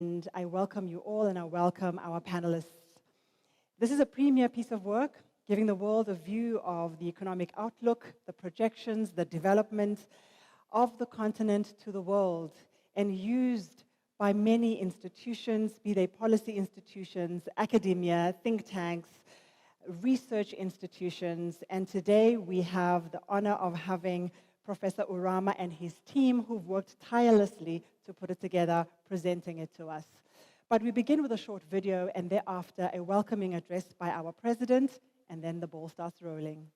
And I welcome you all and I welcome our panelists. This is a premier piece of work giving the world a view of the economic outlook, the projections, the development of the continent to the world, and used by many institutions, be they policy institutions, academia, think tanks, research institutions. And today we have the honor of having Professor Urama and his team, who've worked tirelessly to put it together, presenting it to us. But we begin with a short video and thereafter a welcoming address by our president, and then the ball starts rolling.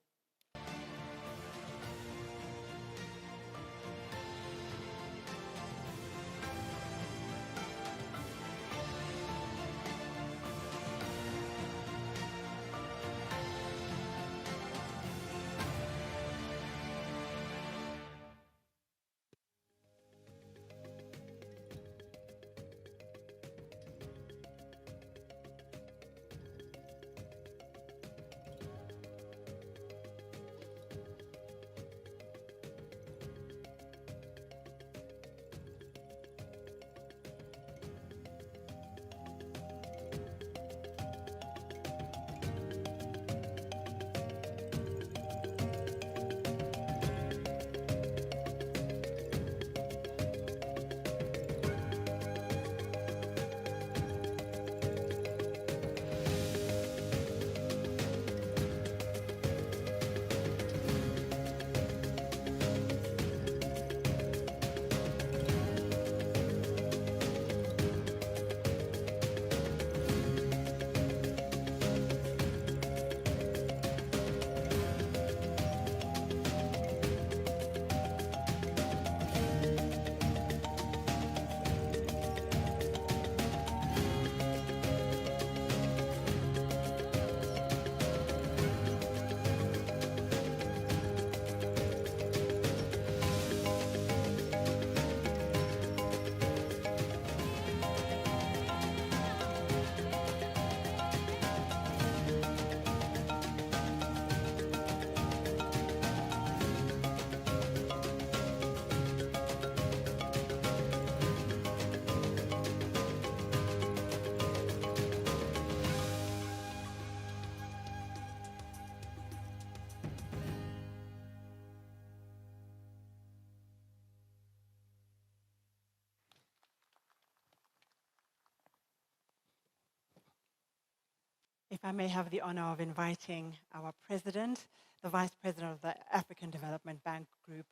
If I may have the honor of inviting our president, the vice president of the African Development Bank Group,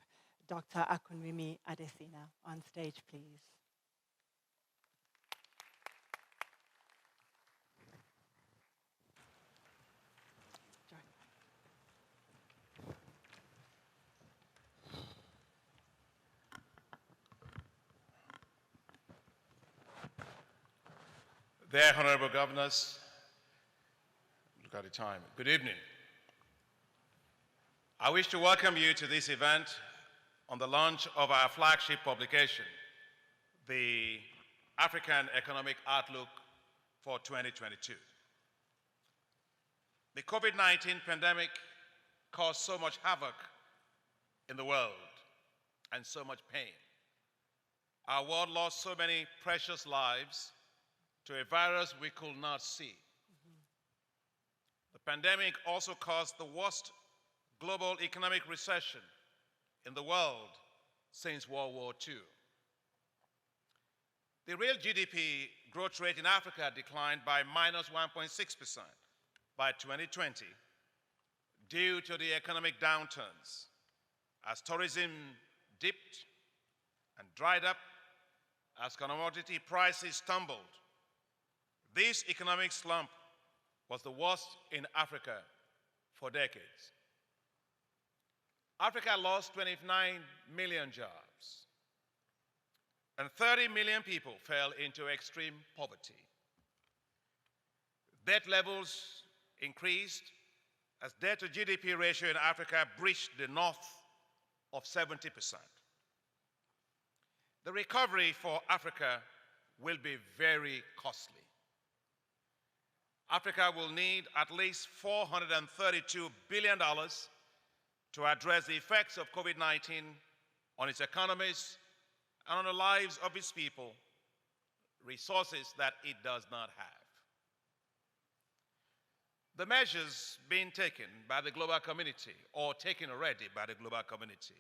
Dr. Akunwumi Adesina, on stage, please. Join. Their honorable governors, look at the time. Good evening. I wish to welcome you to this event on the launch of our flagship publication, the African Economic Outlook for 2022. The COVID-19 pandemic caused so much havoc in the world and so much pain. Our world lost so many precious lives to a virus we could not see. The pandemic also caused the worst global economic recession in the world since World War II. The real GDP growth rate in Africa declined by minus 1.6% by 2020 due to the economic downturns as tourism dipped and dried up, as commodity prices tumbled. This economic slump was the worst in Africa for decades. Africa lost 29 million jobs, and 30 million people fell into extreme poverty. Debt levels increased as debt to GDP ratio in Africa breached the north of 70%. The recovery for Africa will be very costly. Africa will need at least $432 billion to address the effects of COVID-19 on its economies and on the lives of its people, resources that it does not have. The measures being taken by the global community, or taken already by the global community,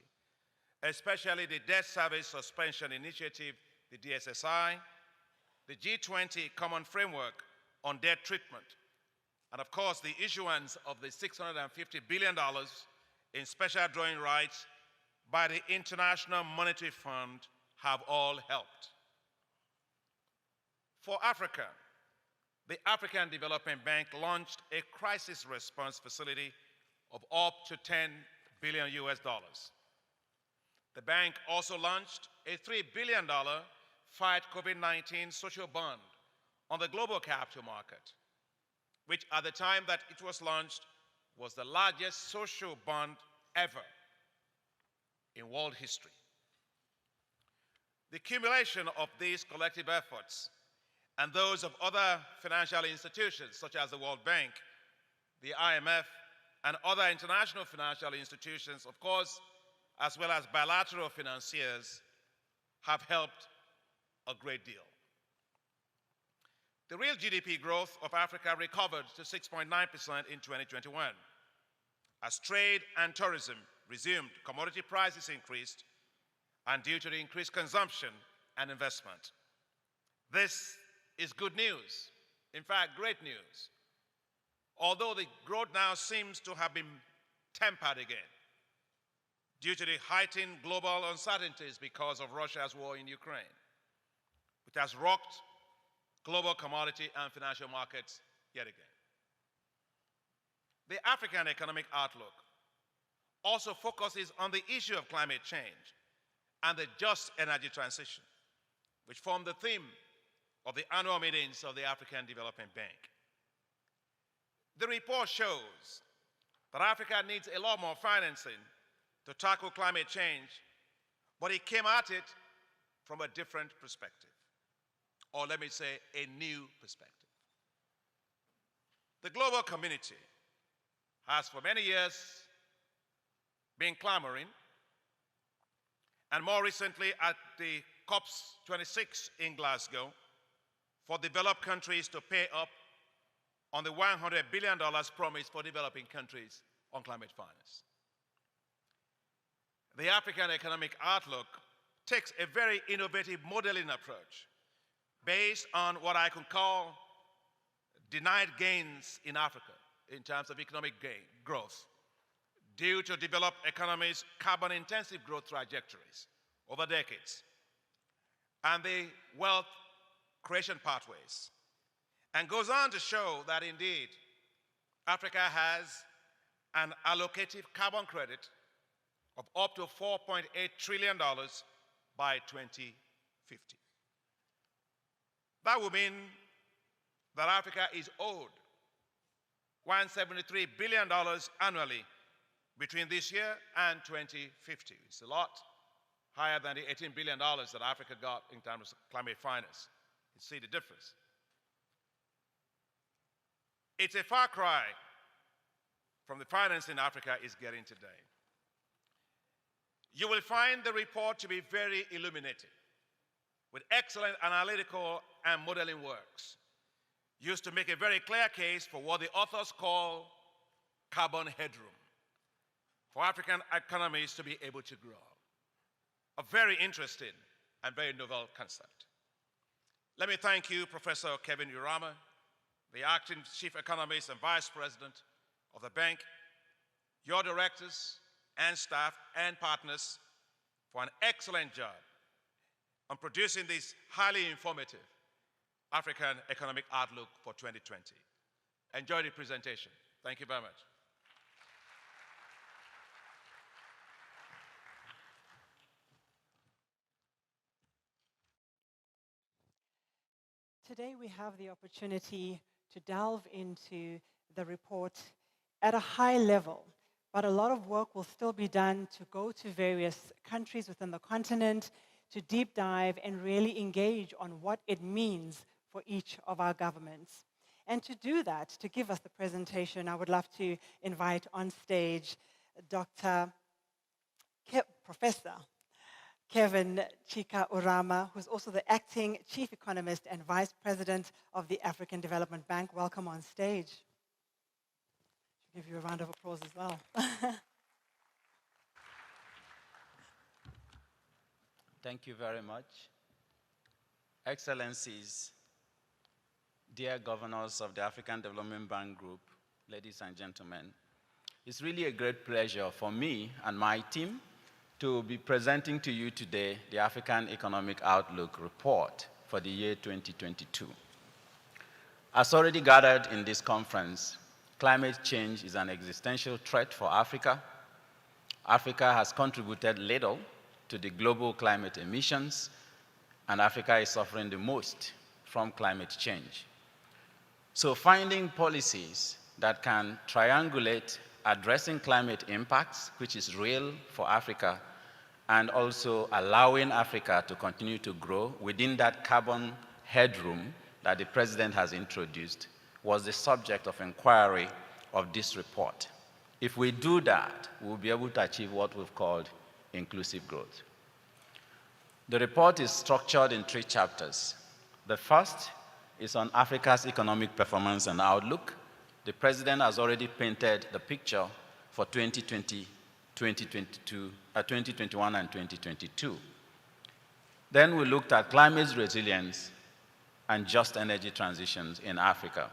especially the Debt Service Suspension Initiative, the DSSI, the G20 Common Framework on Debt Treatment, and of course the issuance of the $650 billion in special drawing rights by the International Monetary Fund have all helped. For Africa, the African Development Bank launched a crisis response facility of up to $10 billion US. The bank also launched a $3 billion Fight COVID-19 social bond on the global capital market, which at the time that it was launched was the largest social bond ever in world history. The accumulation of these collective efforts and those of other financial institutions such as the World Bank, the IMF, and other international financial institutions, of course, as well as bilateral financiers, have helped a great deal. The real GDP growth of Africa recovered to 6.9% in 2021. As trade and tourism resumed, commodity prices increased, and due to the increased consumption and investment. This is good news, in fact, great news. Although the growth now seems to have been tempered again due to the heightened global uncertainties because of Russia's war in Ukraine, which has rocked global commodity and financial markets yet again. The African Economic Outlook also focuses on the issue of climate change and the just energy transition, which form the theme of the annual meetings of the African Development Bank. The report shows that Africa needs a lot more financing to tackle climate change, but it came at it from a different perspective, or let me say, a new perspective. The global community has for many years been clamoring, and more recently at the COP26 in Glasgow, for developed countries to pay up on the $100 billion promised for developing countries on climate finance. The African Economic Outlook takes a very innovative modeling approach based on what I could call denied gains in Africa in terms of economic growth due to developed economies' carbon-intensive growth trajectories over decades and the wealth creation pathways, and goes on to show that indeed Africa has an allocative carbon credit of up to $4.8 trillion by 2050. That would mean that Africa is owed $173 billion annually between this year and 2050. It's a lot higher than the $18 billion that Africa got in terms of climate finance. You see the difference. It's a far cry from the financing Africa is getting today. You will find the report to be very illuminating, with excellent analytical and modeling works used to make a very clear case for what the authors call carbon headroom for African economies to be able to grow. A very interesting and very novel concept. Let me thank you, Professor Kevin Urama, the acting chief economist and vice president of the bank, your directors and staff and partners for an excellent job on producing this highly informative African Economic Outlook for 2020. Enjoy the presentation. Thank you very much. Today we have the opportunity to delve into the report at a high level, but a lot of work will still be done to go to various countries within the continent, to deep dive and really engage on what it means for each of our governments. And to do that, to give us the presentation, I would love to invite on stage Professor Kevin Chika Urama, who's also the acting chief economist and vice president of the African Development Bank. Welcome on stage. I'll give you a round of applause as well. Thank you very much. Excellencies, dear governors of the African Development Bank Group, ladies and gentlemen, it's really a great pleasure for me and my team to be presenting to you today the African Economic Outlook report for the year 2022. As already gathered in this conference, climate change is an existential threat for Africa. Africa has contributed little to the global climate emissions, and Africa is suffering the most from climate change. So finding policies that can triangulate addressing climate impacts, which is real for Africa, and also allowing Africa to continue to grow within that carbon headroom that the President has introduced, was the subject of inquiry of this report. If we do that, we'll be able to achieve what we've called inclusive growth. The report is structured in 3 chapters. The first is on Africa's economic performance and outlook. The President has already painted the picture for 2020, 2021 and 2022. Then we looked at climate resilience and just energy transitions in Africa.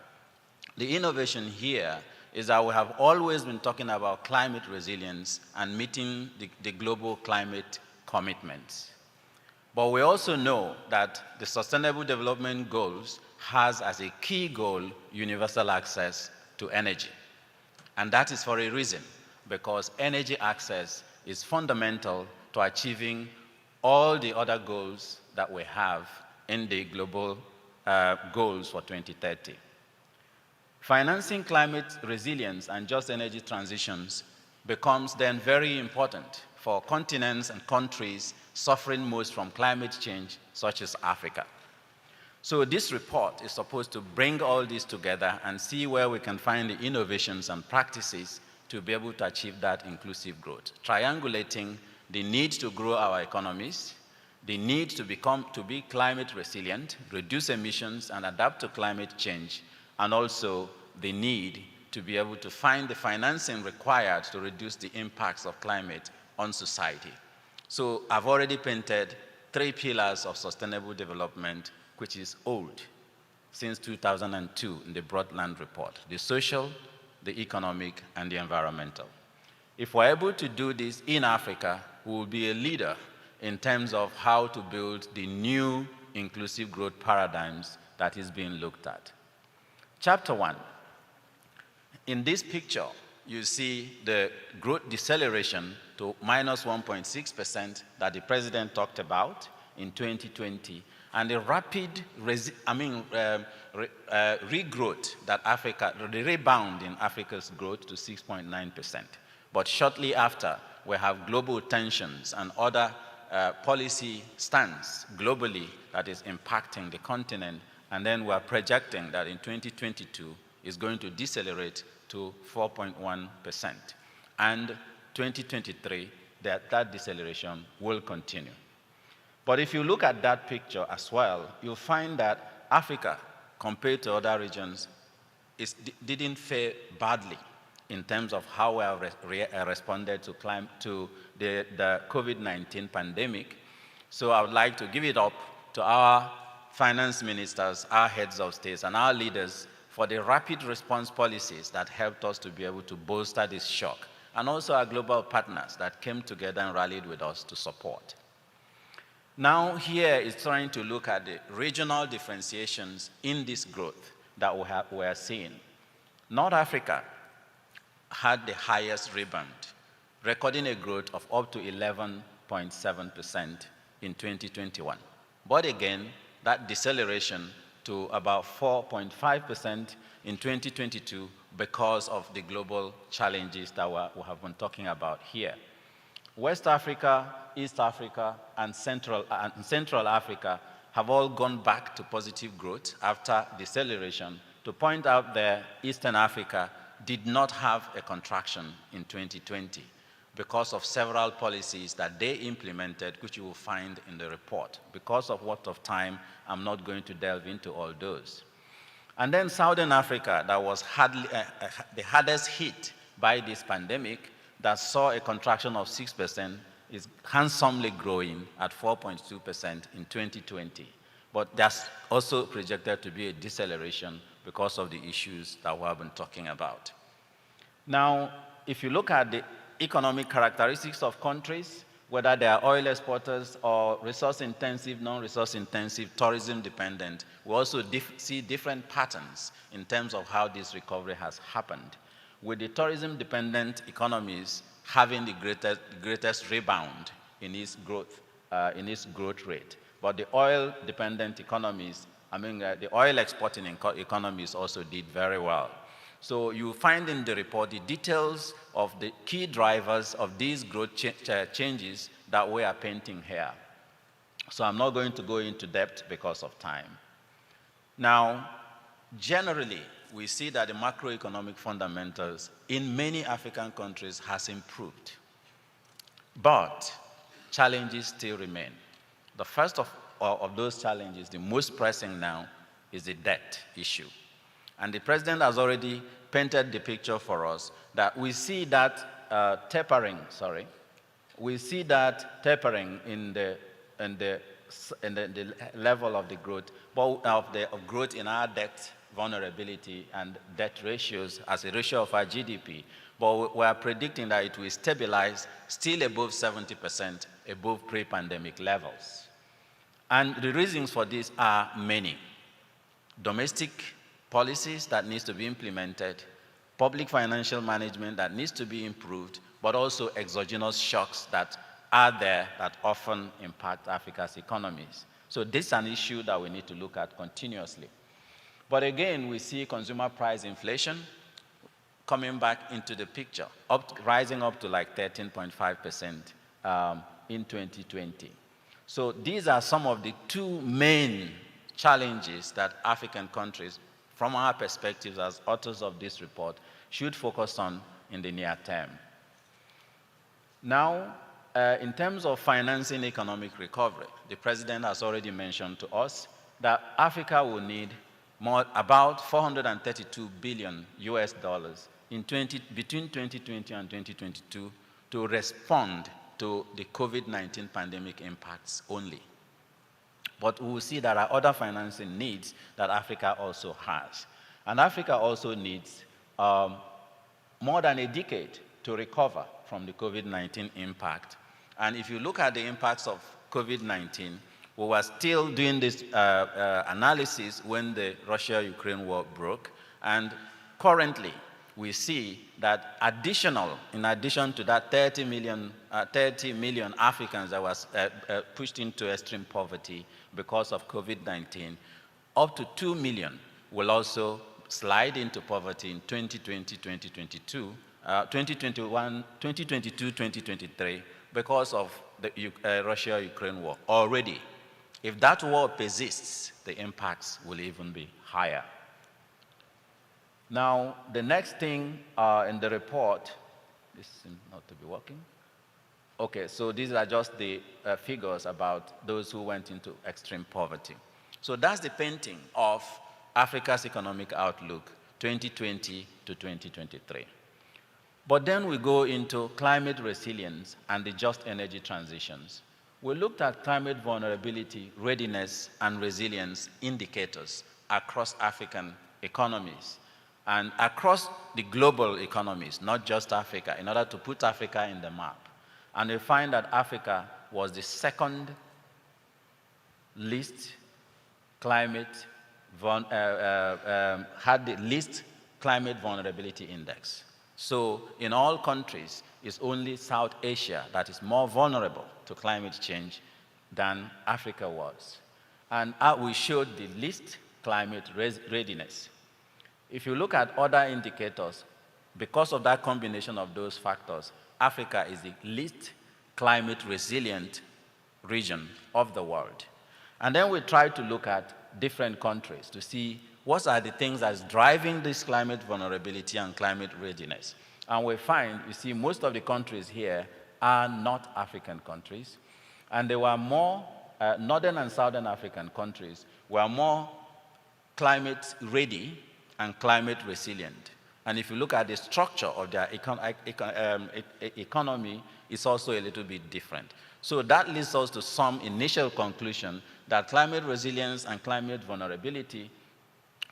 The innovation here is that we have always been talking about climate resilience and meeting the global climate commitments. But we also know that the Sustainable Development Goals has as a key goal universal access to energy. And that is for a reason, because energy access is fundamental to achieving all the other goals that we have in the global goals for 2030. Financing climate resilience and just energy transitions becomes then very important for continents and countries suffering most from climate change, such as Africa. So this report is supposed to bring all this together and see where we can find the innovations and practices to be able to achieve that inclusive growth, triangulating the need to grow our economies, the need to be climate resilient, reduce emissions and adapt to climate change, and also the need to be able to find the financing required to reduce the impacts of climate on society. So I've already painted 3 pillars of sustainable development, which is old, since 2002 in the Broadland report: the social, the economic, and the environmental. If we're able to do this in Africa, we will be a leader in terms of how to build the new inclusive growth paradigms that is being looked at. Chapter 1. In this picture, you see the growth deceleration to minus 1.6% that the President talked about in 2020, and the rapid regrowth that Africa, the rebound in Africa's growth to 6.9%. But shortly after, we have global tensions and other policy stance globally that is impacting the continent, and then we are projecting that in 2022 is going to decelerate to 4.1%. And 2023, that deceleration will continue. But if you look at that picture as well, you'll find that Africa, compared to other regions, didn't fare badly in terms of how we have responded to the COVID-19 pandemic. So I would like to give it up to our finance ministers, our heads of states, and our leaders for the rapid response policies that helped us to be able to bolster this shock, and also our global partners that came together and rallied with us to support. Now here is trying to look at the regional differentiations in this growth that we are seeing. North Africa had the highest rebound, recording a growth of up to 11.7% in 2021. But again, that deceleration to about 4.5% in 2022 because of the global challenges that we have been talking about here. West Africa, East Africa, and Central Africa have all gone back to positive growth after deceleration. To point out there, Eastern Africa did not have a contraction in 2020. because of several policies that they implemented, which you will find in the report. Because of what of time, I'm not going to delve into all those. And then Southern Africa, that was the hardest hit by this pandemic, that saw a contraction of 6%, is handsomely growing at 4.2% in 2020. But that's also projected to be a deceleration because of the issues that we have been talking about. Now, if you look at the economic characteristics of countries, whether they are oil exporters or resource-intensive, non-resource-intensive, tourism-dependent, we also see different patterns in terms of how this recovery has happened, with the tourism-dependent economies having the greatest rebound in its growth rate. But the oil-dependent economies, the oil-exporting economies also did very well. So you find in the report the details of the key drivers of these growth changes that we are painting here. So I'm not going to go into depth because of time. Now, generally, we see that the macroeconomic fundamentals in many African countries has improved. But challenges still remain. The first of those challenges, the most pressing now, is the debt issue. And the president has already painted the picture for us that we see that tapering in the level of the growth, but of growth in our debt vulnerability and debt ratios as a ratio of our GDP. But we are predicting that it will stabilize still above 70%, above pre-pandemic levels. And the reasons for this are many. Domestic policies that needs to be implemented, public financial management that needs to be improved, but also exogenous shocks that are there that often impact Africa's economies. So this is an issue that we need to look at continuously. But again, we see consumer price inflation coming back into the picture, rising up to like 13.5% in 2020. So these are some of the two main challenges that African countries, from our perspectives as authors of this report, should focus on in the near term. Now, in terms of financing economic recovery, the president has already mentioned to us that Africa will need about $432 billion between 2020 and 2022 to respond to the COVID-19 pandemic impacts only. But we will see there are other financing needs that Africa also has. And Africa also needs more than a decade to recover from the COVID-19 impact. And if you look at the impacts of COVID-19, we were still doing this analysis when the Russia-Ukraine war broke. And currently, we see that in addition to that 30 million Africans that was pushed into extreme poverty because of COVID-19, up to 2 million will also slide into poverty in 2020, 2022, 2021, 2022, 2023 because of the Russia-Ukraine war already. If that war persists, the impacts will even be higher. Now, the next thing in the report, this seems not to be working. Okay, so these are just the figures about those who went into extreme poverty. So that's the painting of Africa's economic outlook, 2020 to 2023. But then we go into climate resilience and the just energy transitions. We looked at climate vulnerability, readiness, and resilience indicators across African economies and across the global economies, not just Africa, in order to put Africa in the map. And we find that Africa was the second least climate, had the least climate vulnerability index. So in all countries, it's only South Asia that is more vulnerable to climate change than Africa was. And we showed the least climate readiness. If you look at other indicators, because of that combination of those factors, Africa is the least climate resilient region of the world. And then we try to look at different countries to see what are the things that's driving this climate vulnerability and climate readiness. And we find, you see, most of the countries here are not African countries. And there were more, northern and southern African countries were more climate ready and climate resilient. And if you look at the structure of their economy, it's also a little bit different. So that leads us to some initial conclusion that climate resilience and climate vulnerability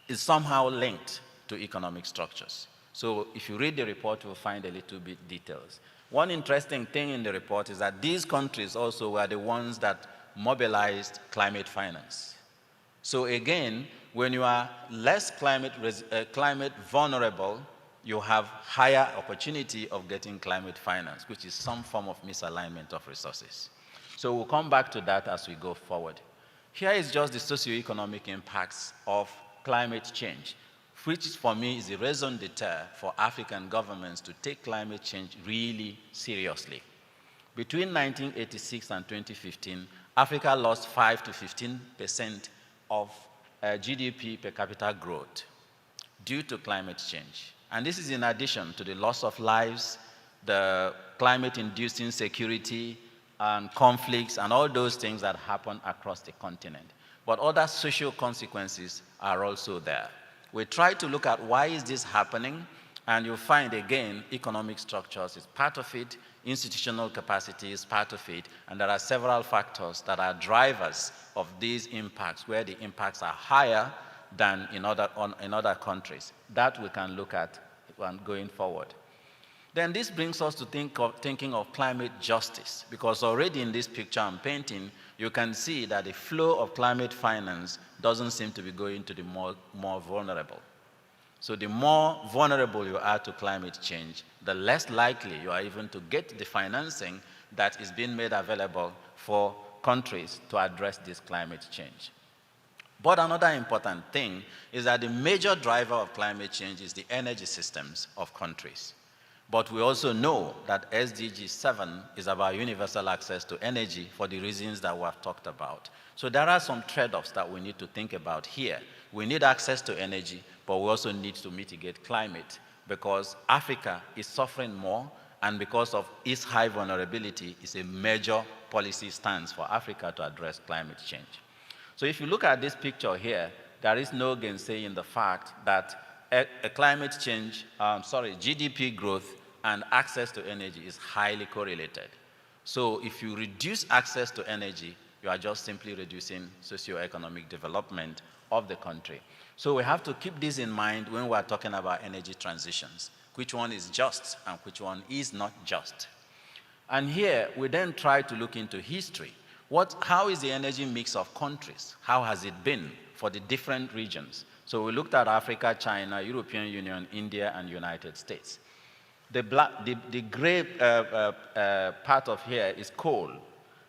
is somehow linked to economic structures. So if you read the report, you'll find a little bit details. One interesting thing in the report is that these countries also were the ones that mobilized climate finance. So again, when you are less climate vulnerable, you have higher opportunity of getting climate finance, which is some form of misalignment of resources. So we'll come back to that as we go forward. Here is just the socio-economic impacts of climate change, which for me is the raison d'etre for African governments to take climate change really seriously. Between 1986 and 2015, Africa lost 5 to 15% of GDP per capita growth due to climate change. And this is in addition to the loss of lives, the climate-induced insecurity, and conflicts, and all those things that happen across the continent. But other social consequences are also there. We try to look at why is this happening, and you'll find, again, economic structures is part of it, institutional capacity is part of it, and there are several factors that are drivers of these impacts, where the impacts are higher than in other countries. That we can look at going forward. Then this brings us to thinking of climate justice, because already in this picture I'm painting, you can see that the flow of climate finance doesn't seem to be going to the more vulnerable. So the more vulnerable you are to climate change, the less likely you are even to get the financing that is being made available for countries to address this climate change. But another important thing is that the major driver of climate change is the energy systems of countries. But we also know that SDG 7 is about universal access to energy for the reasons that we have talked about. So there are some trade-offs that we need to think about here. We need access to energy, but we also need to mitigate climate, because Africa is suffering more, and because of its high vulnerability, it's a major policy stance for Africa to address climate change. So if you look at this picture here, there is no gainsaying the fact that GDP growth and access to energy is highly correlated. So if you reduce access to energy, you are just simply reducing socio-economic development of the country. So we have to keep this in mind when we're talking about energy transitions, which one is just and which one is not just. And here, we then try to look into history. How is the energy mix of countries? How has it been for the different regions? So we looked at Africa, China, European Union, India, and United States. The gray part of here is coal.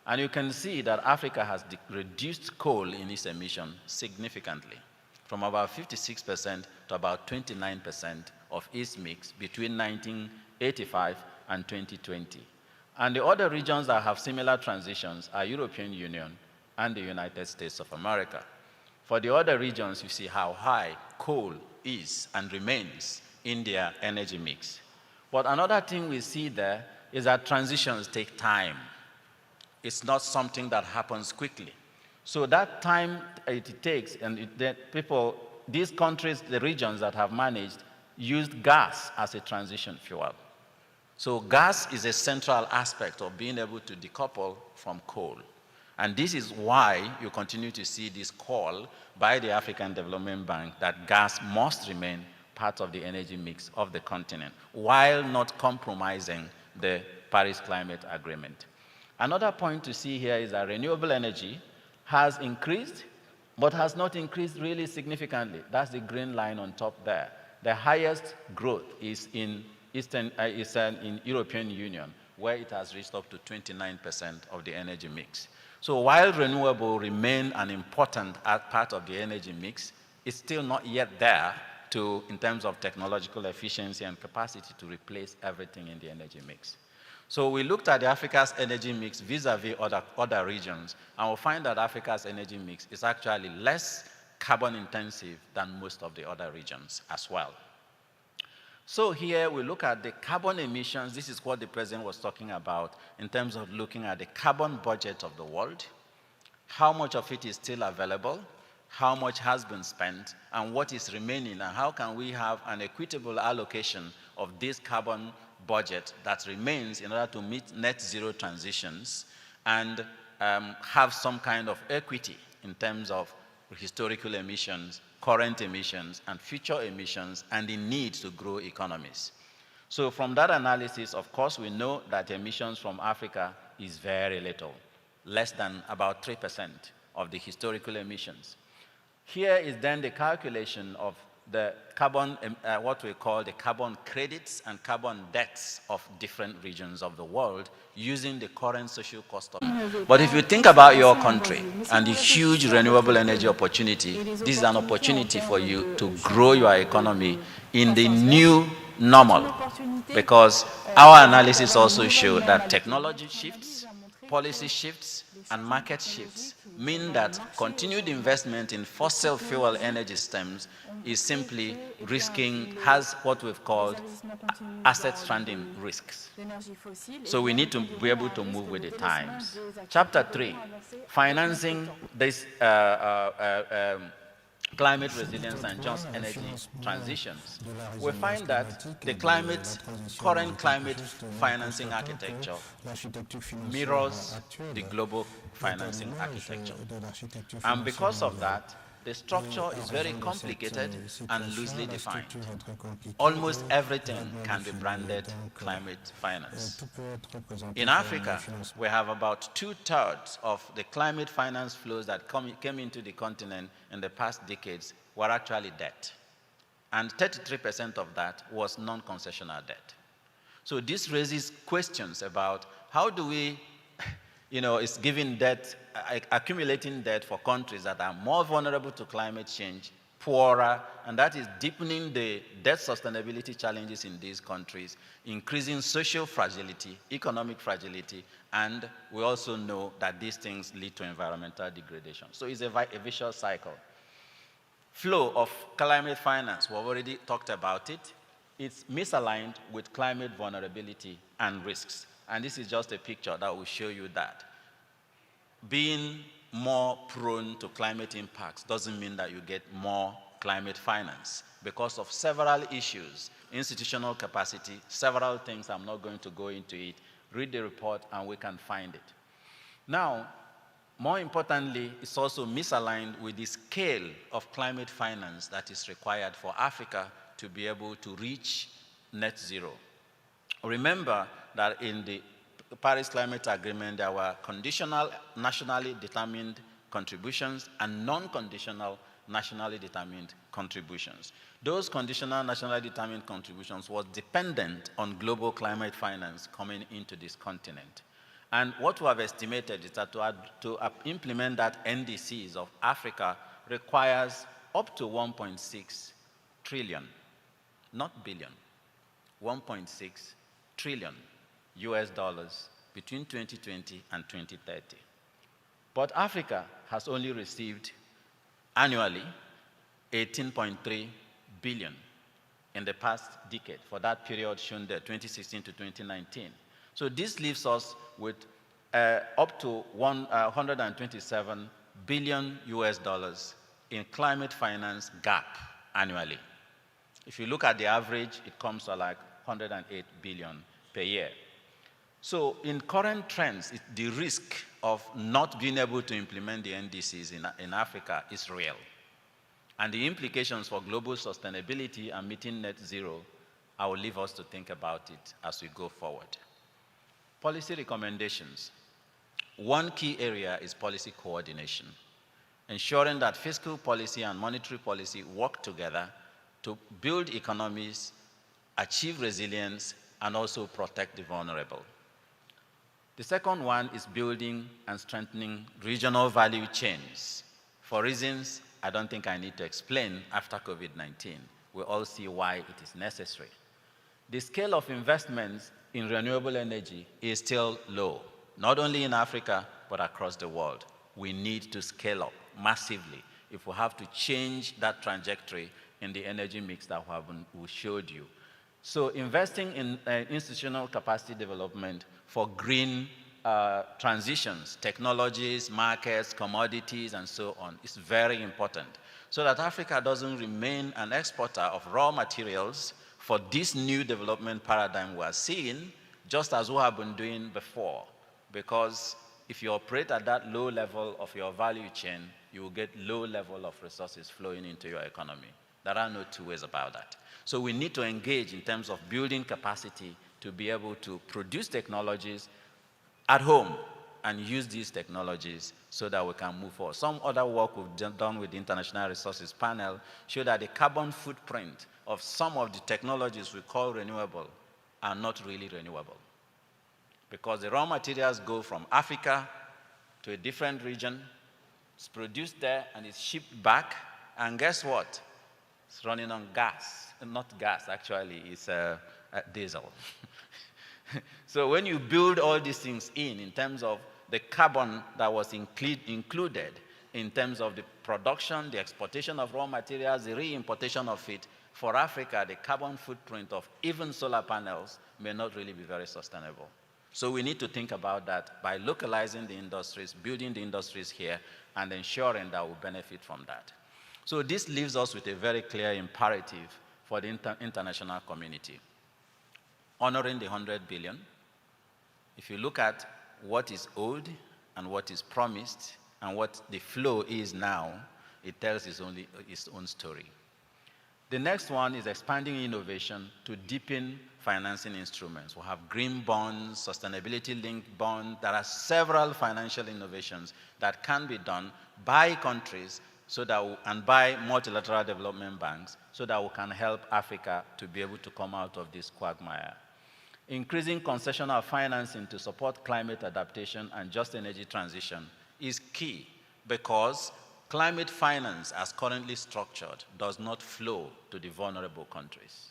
And you can see that Africa has reduced coal in its emission significantly, from about 56% to about 29% of its mix between 1985 and 2020. And the other regions that have similar transitions are European Union and the United States of America. For the other regions, you see how high coal is and remains in their energy mix. But another thing we see there is that transitions take time. It's not something that happens quickly. So that time it takes, and these countries, the regions that have managed, used gas as a transition fuel. So gas is a central aspect of being able to decouple from coal. And this is why you continue to see this call by the African Development Bank that gas must remain part of the energy mix of the continent, while not compromising the Paris Climate Agreement. Another point to see here is that renewable energy has increased, but has not increased really significantly. That's the green line on top there. The highest growth is in European Union, where it has reached up to 29% of the energy mix. So while renewable remain an important part of the energy mix, it's still not yet there in terms of technological efficiency and capacity to replace everything in the energy mix. So we looked at Africa's energy mix vis-a-vis other regions, and we'll find that Africa's energy mix is actually less carbon intensive than most of the other regions as well. So here we look at the carbon emissions. This is what the president was talking about in terms of looking at the carbon budget of the world, how much of it is still available, how much has been spent, and what is remaining, and how can we have an equitable allocation of this carbon budget that remains in order to meet net zero transitions and have some kind of equity in terms of historical emissions, current emissions, and future emissions, and the need to grow economies. So from that analysis, of course, we know that emissions from Africa is very little, less than about 3% of the historical emissions. Here is then the calculation of the carbon, what we call the carbon credits and carbon debts of different regions of the world using the current social cost of. But if you think about your country and the huge renewable energy opportunity, this is an opportunity for you to grow your economy in the new normal, because our analysis also showed that technology shifts, policy shifts, and market shifts mean that continued investment in fossil fuel energy systems is simply risking, has what we've called asset stranding risks. So we need to be able to move with the times. Chapter 3, financing this climate resilience and just energy transitions. We find that the current climate financing architecture mirrors the global financing architecture. And because of that, the structure is very complicated and loosely defined. Almost everything can be branded climate finance. In Africa, we have about 2/3 of the climate finance flows that came into the continent in the past decades were actually debt. And 33% of that was non-concessional debt. So this raises questions about how do we, it's giving debt, accumulating debt for countries that are more vulnerable to climate change, poorer, and that is deepening the debt sustainability challenges in these countries, increasing social fragility, economic fragility, and we also know that these things lead to environmental degradation. So it's a vicious cycle. Flow of climate finance, we've already talked about it. It's misaligned with climate vulnerability and risks. And this is just a picture that will show you that. Being more prone to climate impacts doesn't mean that you get more climate finance because of several issues, institutional capacity, several things. I'm not going to go into it. Read the report and we can find it. Now, more importantly, it's also misaligned with the scale of climate finance that is required for Africa to be able to reach net zero. Remember that in the Paris Climate Agreement, there were conditional nationally determined contributions and non-conditional nationally determined contributions. Those conditional nationally determined contributions were dependent on global climate finance coming into this continent. And what we have estimated is that to implement that NDCs of Africa requires up to 1.6 trillion, not billion, 1.6 trillion US dollars between 2020 and 2030. But Africa has only received annually 18.3 billion in the past decade, for that period shown there, 2016 to 2019. So this leaves us with up to 127 billion US dollars in climate finance gap annually. If you look at the average, it comes to like 108 billion per year. So in current trends, the risk of not being able to implement the NDCs in Africa is real. And the implications for global sustainability and meeting net zero, I will leave us to think about it as we go forward. Policy recommendations. One key area is policy coordination, ensuring that fiscal policy and monetary policy work together to build economies, achieve resilience, and also protect the vulnerable. The second one is building and strengthening regional value chains. For reasons I don't think I need to explain after COVID-19, we all see why it is necessary. The scale of investments in renewable energy is still low, not only in Africa, but across the world. We need to scale up massively if we have to change that trajectory in the energy mix that we showed you. So investing in institutional capacity development for green transitions, technologies, markets, commodities, and so on is very important so that Africa doesn't remain an exporter of raw materials for this new development paradigm we are seeing, just as we have been doing before. Because if you operate at that low level of your value chain, you will get low level of resources flowing into your economy. There are no two ways about that. So we need to engage in terms of building capacity to be able to produce technologies at home and use these technologies so that we can move forward. Some other work we've done with the International Resources Panel show that the carbon footprint of some of the technologies we call renewable are not really renewable, because the raw materials go from Africa to a different region, it's produced there and it's shipped back, and guess what? It's running on gas. Not gas, actually, it's diesel. So when you build all these things in terms of the carbon that was included in terms of the production, the exportation of raw materials, the re-importation of it, for Africa, the carbon footprint of even solar panels may not really be very sustainable. So we need to think about that by localizing the industries, building the industries here, and ensuring that we benefit from that. So this leaves us with a very clear imperative for the international community. Honoring the 100 billion. If you look at what is owed and what is promised and what the flow is now, it tells its own story. The next one is expanding innovation to deepen financing instruments. We have green bonds, sustainability-linked bonds. There are several financial innovations that can be done by countries and by multilateral development banks so that we can help Africa to be able to come out of this quagmire. Increasing concessional financing to support climate adaptation and just energy transition is key, because climate finance, as currently structured, does not flow to the vulnerable countries.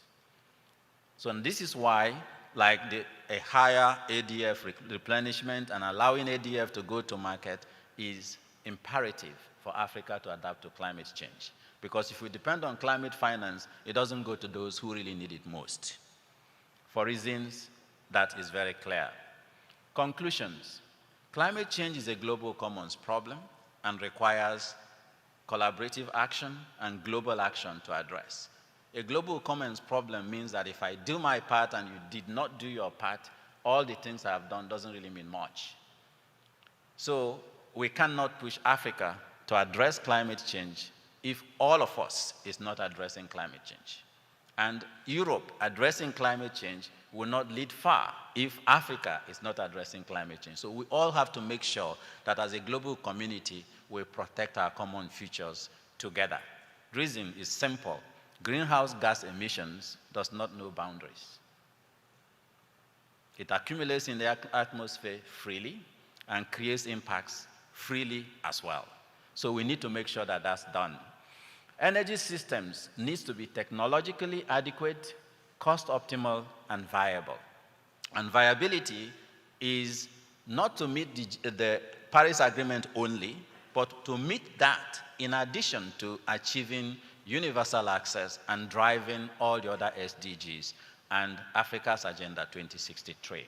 So and this is why, like a higher ADF replenishment and allowing ADF to go to market is imperative for Africa to adapt to climate change. Because if we depend on climate finance, it doesn't go to those who really need it most, for reasons that is very clear. Conclusions. Climate change is a global commons problem and requires collaborative action and global action to address. A global commons problem means that if I do my part and you did not do your part, all the things I have done doesn't really mean much. So we cannot push Africa to address climate change if all of us is not addressing climate change. And Europe addressing climate change will not lead far if Africa is not addressing climate change. So we all have to make sure that as a global community, we protect our common futures together. Reason is simple. Greenhouse gas emissions does not know boundaries. It accumulates in the atmosphere freely and creates impacts freely as well. So we need to make sure that that's done. Energy systems needs to be technologically adequate, cost optimal, and viable. And viability is not to meet the Paris Agreement only, but to meet that in addition to achieving universal access and driving all the other SDGs and Africa's Agenda 2063.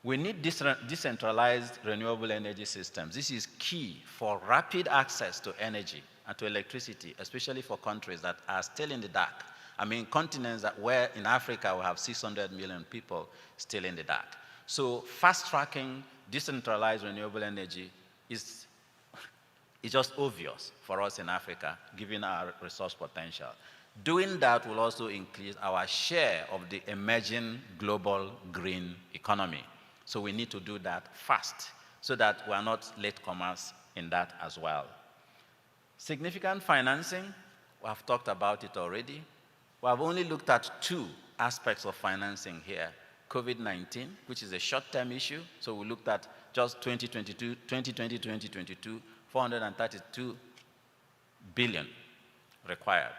We need decentralized renewable energy systems. This is key for rapid access to energy and to electricity, especially for countries that are still in the dark. I mean, continents where in Africa we have 600 million people still in the dark. So fast-tracking decentralized renewable energy is just obvious for us in Africa, given our resource potential. Doing that will also increase our share of the emerging global green economy. So we need to do that fast so that we are not latecomers in that as well. Significant financing, we have talked about it already. We have only looked at two aspects of financing here. COVID-19, which is a short-term issue. So we looked at just 2020-2022, 432 billion required.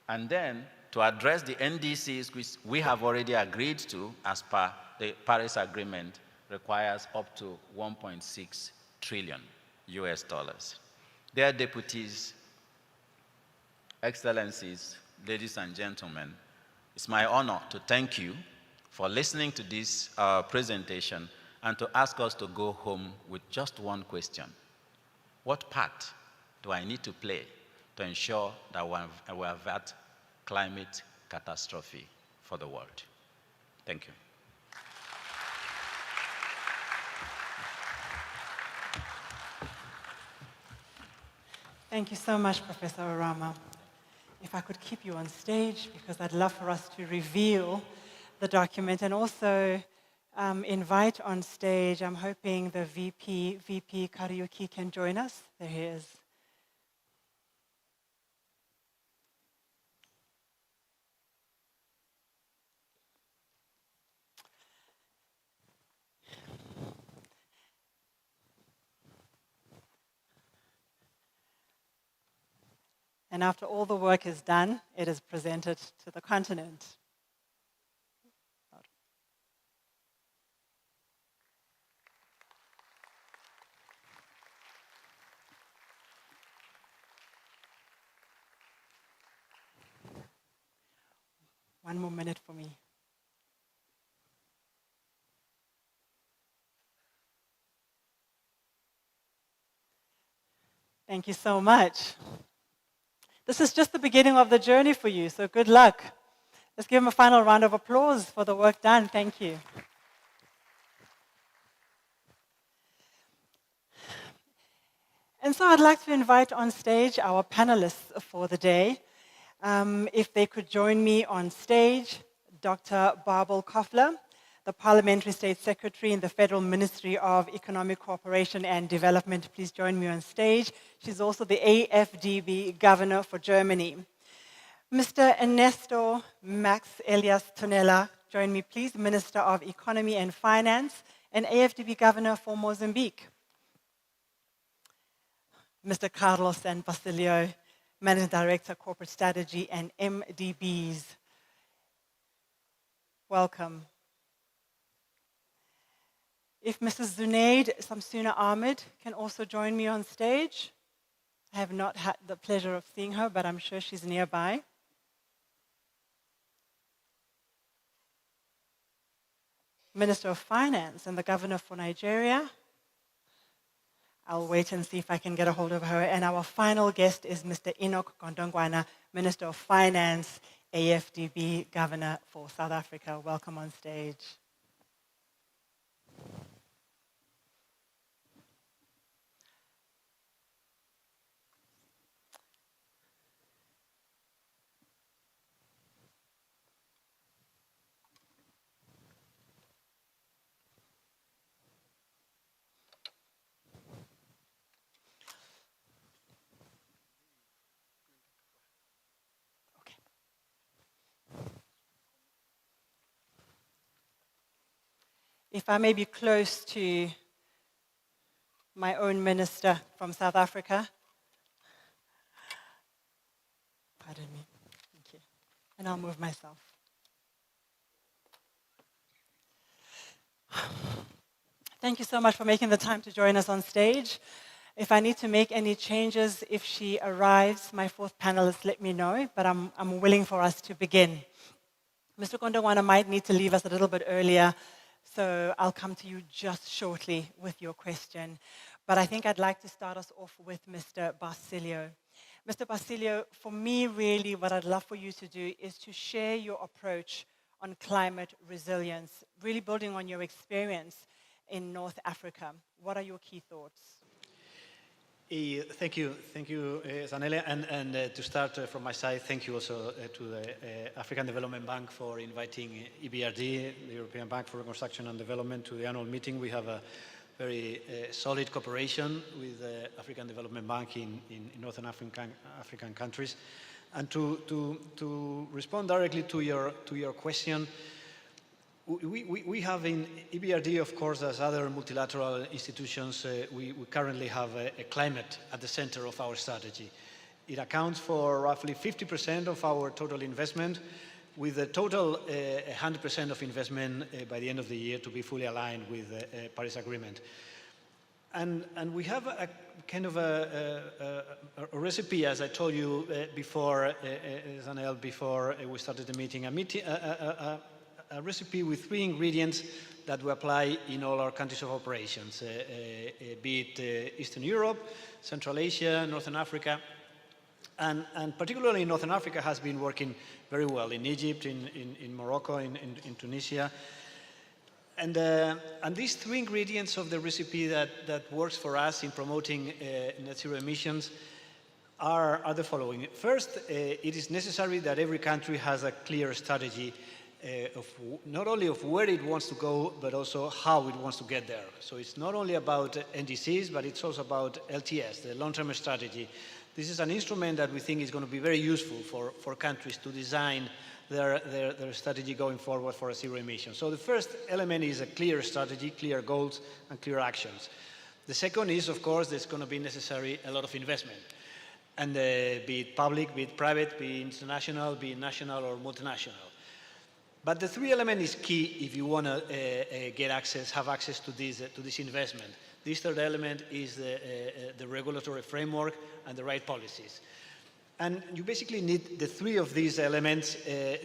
And then to address the NDCs, which we have already agreed to as per the Paris Agreement, requires up to 1.6 trillion US dollars. Dear deputies, excellencies, ladies and gentlemen, It's my honor to thank you for listening to this presentation and to ask us to go home with just one question. What part do I need to play to ensure that we avert climate catastrophe for the world? Thank you. Thank you so much, Professor Orama. If I could keep you on stage, because I'd love for us to reveal the document and also invite on stage, I'm hoping the VP Kariuki can join us. There he is. And after all the work is done, it is presented to the continent. One more minute for me. Thank you so much. This is just the beginning of the journey for you, so good luck. Let's give him a final round of applause for the work done. Thank you. And so I'd like to invite on stage our panelists for the day. If they could join me on stage, Dr. Barbel Koffler, the Parliamentary State Secretary in the Federal Ministry of Economic Cooperation and Development. Please join me on stage. She's also the AFDB Governor for Germany. Mr. Ernesto Max Elias Tonella, join me please, Minister of Economy and Finance and AFDB Governor for Mozambique. Mr. Carlos San Basilio, Managing Director, Corporate Strategy and MDBs. Welcome. If Mrs. Zunaid Samsuna Ahmed can also join me on stage. I have not had the pleasure of seeing her, but I'm sure she's nearby. Minister of Finance and the Governor for Nigeria. I'll wait and see if I can get a hold of her. And our final guest is Mr. Enoch Gondongwana, Minister of Finance, AFDB Governor for South Africa. Welcome on stage. If I may be close to my own minister from South Africa. Pardon me. Thank you. And I'll move myself. Thank you so much for making the time to join us on stage. If I need to make any changes, if she arrives, my fourth panelist, let me know, but I'm willing for us to begin. Mr. Gondongwana might need to leave us a little bit earlier, so I'll come to you just shortly with your question. But I think I'd like to start us off with Mr. Basilio. Mr. Basilio, for me, really, what I'd love for you to do is to share your approach on climate resilience, really building on your experience in North Africa. What are your key thoughts? Thank you, Zanele. And to start from my side, thank you also to the African Development Bank for inviting EBRD, the European Bank for Reconstruction and Development, to the annual meeting. We have a very solid cooperation with the African Development Bank in Northern African countries. And to respond directly to your question, we have in EBRD, of course, as other multilateral institutions, we currently have a climate at the center of our strategy. It accounts for roughly 50% of our total investment, with a total 100% of investment by the end of the year to be fully aligned with the Paris Agreement. And we have a kind of a recipe, as I told you before, Zanel, before we started the meeting, a recipe with 3 ingredients that we apply in all our countries of operations, be it Eastern Europe, Central Asia, Northern Africa, and particularly Northern Africa has been working very well, in Egypt, in Morocco, in Tunisia. And these 3 ingredients of the recipe that works for us in promoting net zero emissions are the following. First, it is necessary that every country has a clear strategy of not only of where it wants to go, but also how it wants to get there. So it's not only about NDCs, but it's also about LTS, the long-term strategy. This is an instrument that we think is going to be very useful for countries to design their strategy going forward for a zero emission. So the first element is a clear strategy, clear goals, and clear actions. The second is, of course, there's going to be necessary a lot of investment. And be it public, be it private, be it international, be it national or multinational. But the 3 element is key if you want to have access to this investment. This third element is the regulatory framework and the right policies. And you basically need the 3 of these elements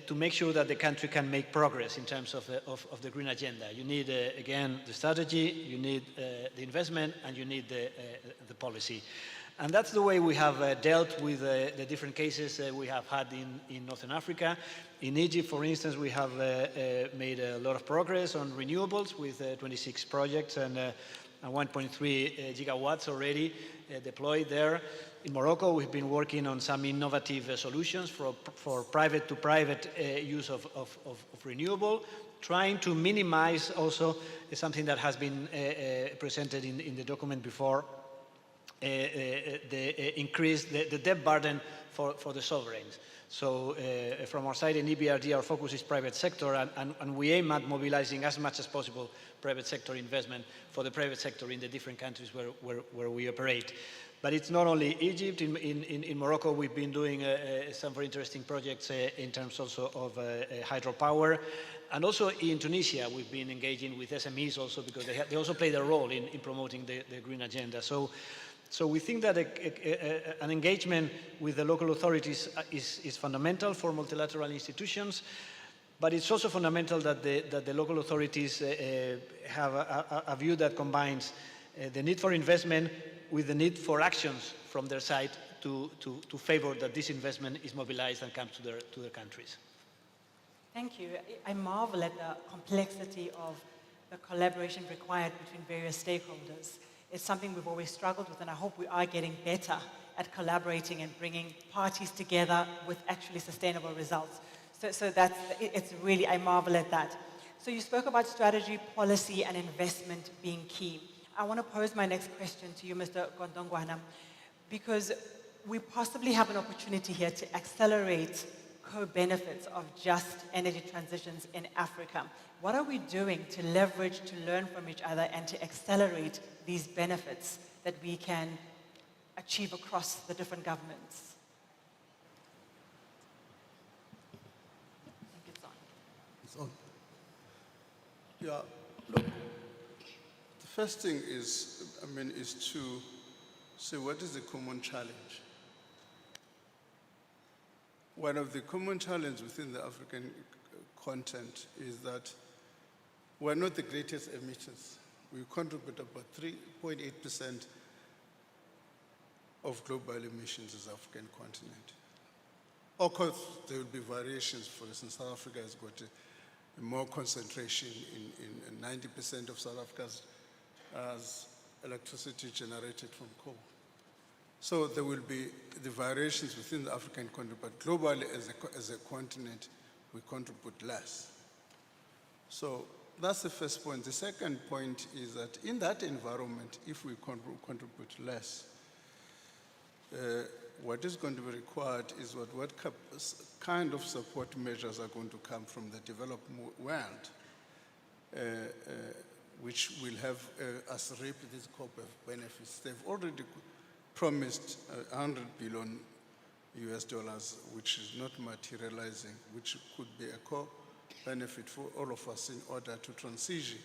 to make sure that the country can make progress in terms of the green agenda. You need, again, the strategy, you need the investment, and you need the policy. And that's the way we have dealt with the different cases we have had in Northern Africa. In Egypt, for instance, we have made a lot of progress on renewables with 26 projects and 1.3 gigawatts already deployed there. In Morocco, we've been working on some innovative solutions for private-to-private use of renewable, trying to minimize also something that has been presented in the document before, increase the debt burden for the sovereigns. So from our side in EBRD, our focus is private sector, and we aim at mobilizing as much as possible private sector investment for the private sector in the different countries where we operate. But it's not only Egypt. In Morocco, we've been doing some very interesting projects in terms also of hydropower. And also in Tunisia, we've been engaging with SMEs also because they also play their role in promoting the green agenda. So we think that an engagement with the local authorities is fundamental for multilateral institutions, but it's also fundamental that the local authorities have a view that combines the need for investment with the need for actions from their side to favor that this investment is mobilized and comes to their countries. Thank you. I marvel at the complexity of the collaboration required between various stakeholders. It's something we've always struggled with, and I hope we are getting better at collaborating and bringing parties together with actually sustainable results. So it's really, I marvel at that. So you spoke about strategy, policy, and investment being key. I want to pose my next question to you, Mr. Gondongwana, because we possibly have an opportunity here to accelerate co-benefits of just energy transitions in Africa. What are we doing to leverage, to learn from each other, and to accelerate these benefits that we can achieve across the different governments? I think it's on. It's on. Yeah, look, the first thing is to say what is the common challenge. One of the common challenges within the African continent is that we're not the greatest emitters. We contribute about 3.8% of global emissions as African continent. Of course, there will be variations. For instance, South Africa has got a more concentration in 90% of South Africa's electricity generated from coal. So there will be the variations within the African continent, but globally as a continent, we contribute less. So that's the first point. The second point is that in that environment, if we contribute less, what is going to be required is what kind of support measures are going to come from the developed world, which will have us reap this crop of benefits. They've already promised $100 billion, which is not materializing, which could be a core benefit for all of us in order to transition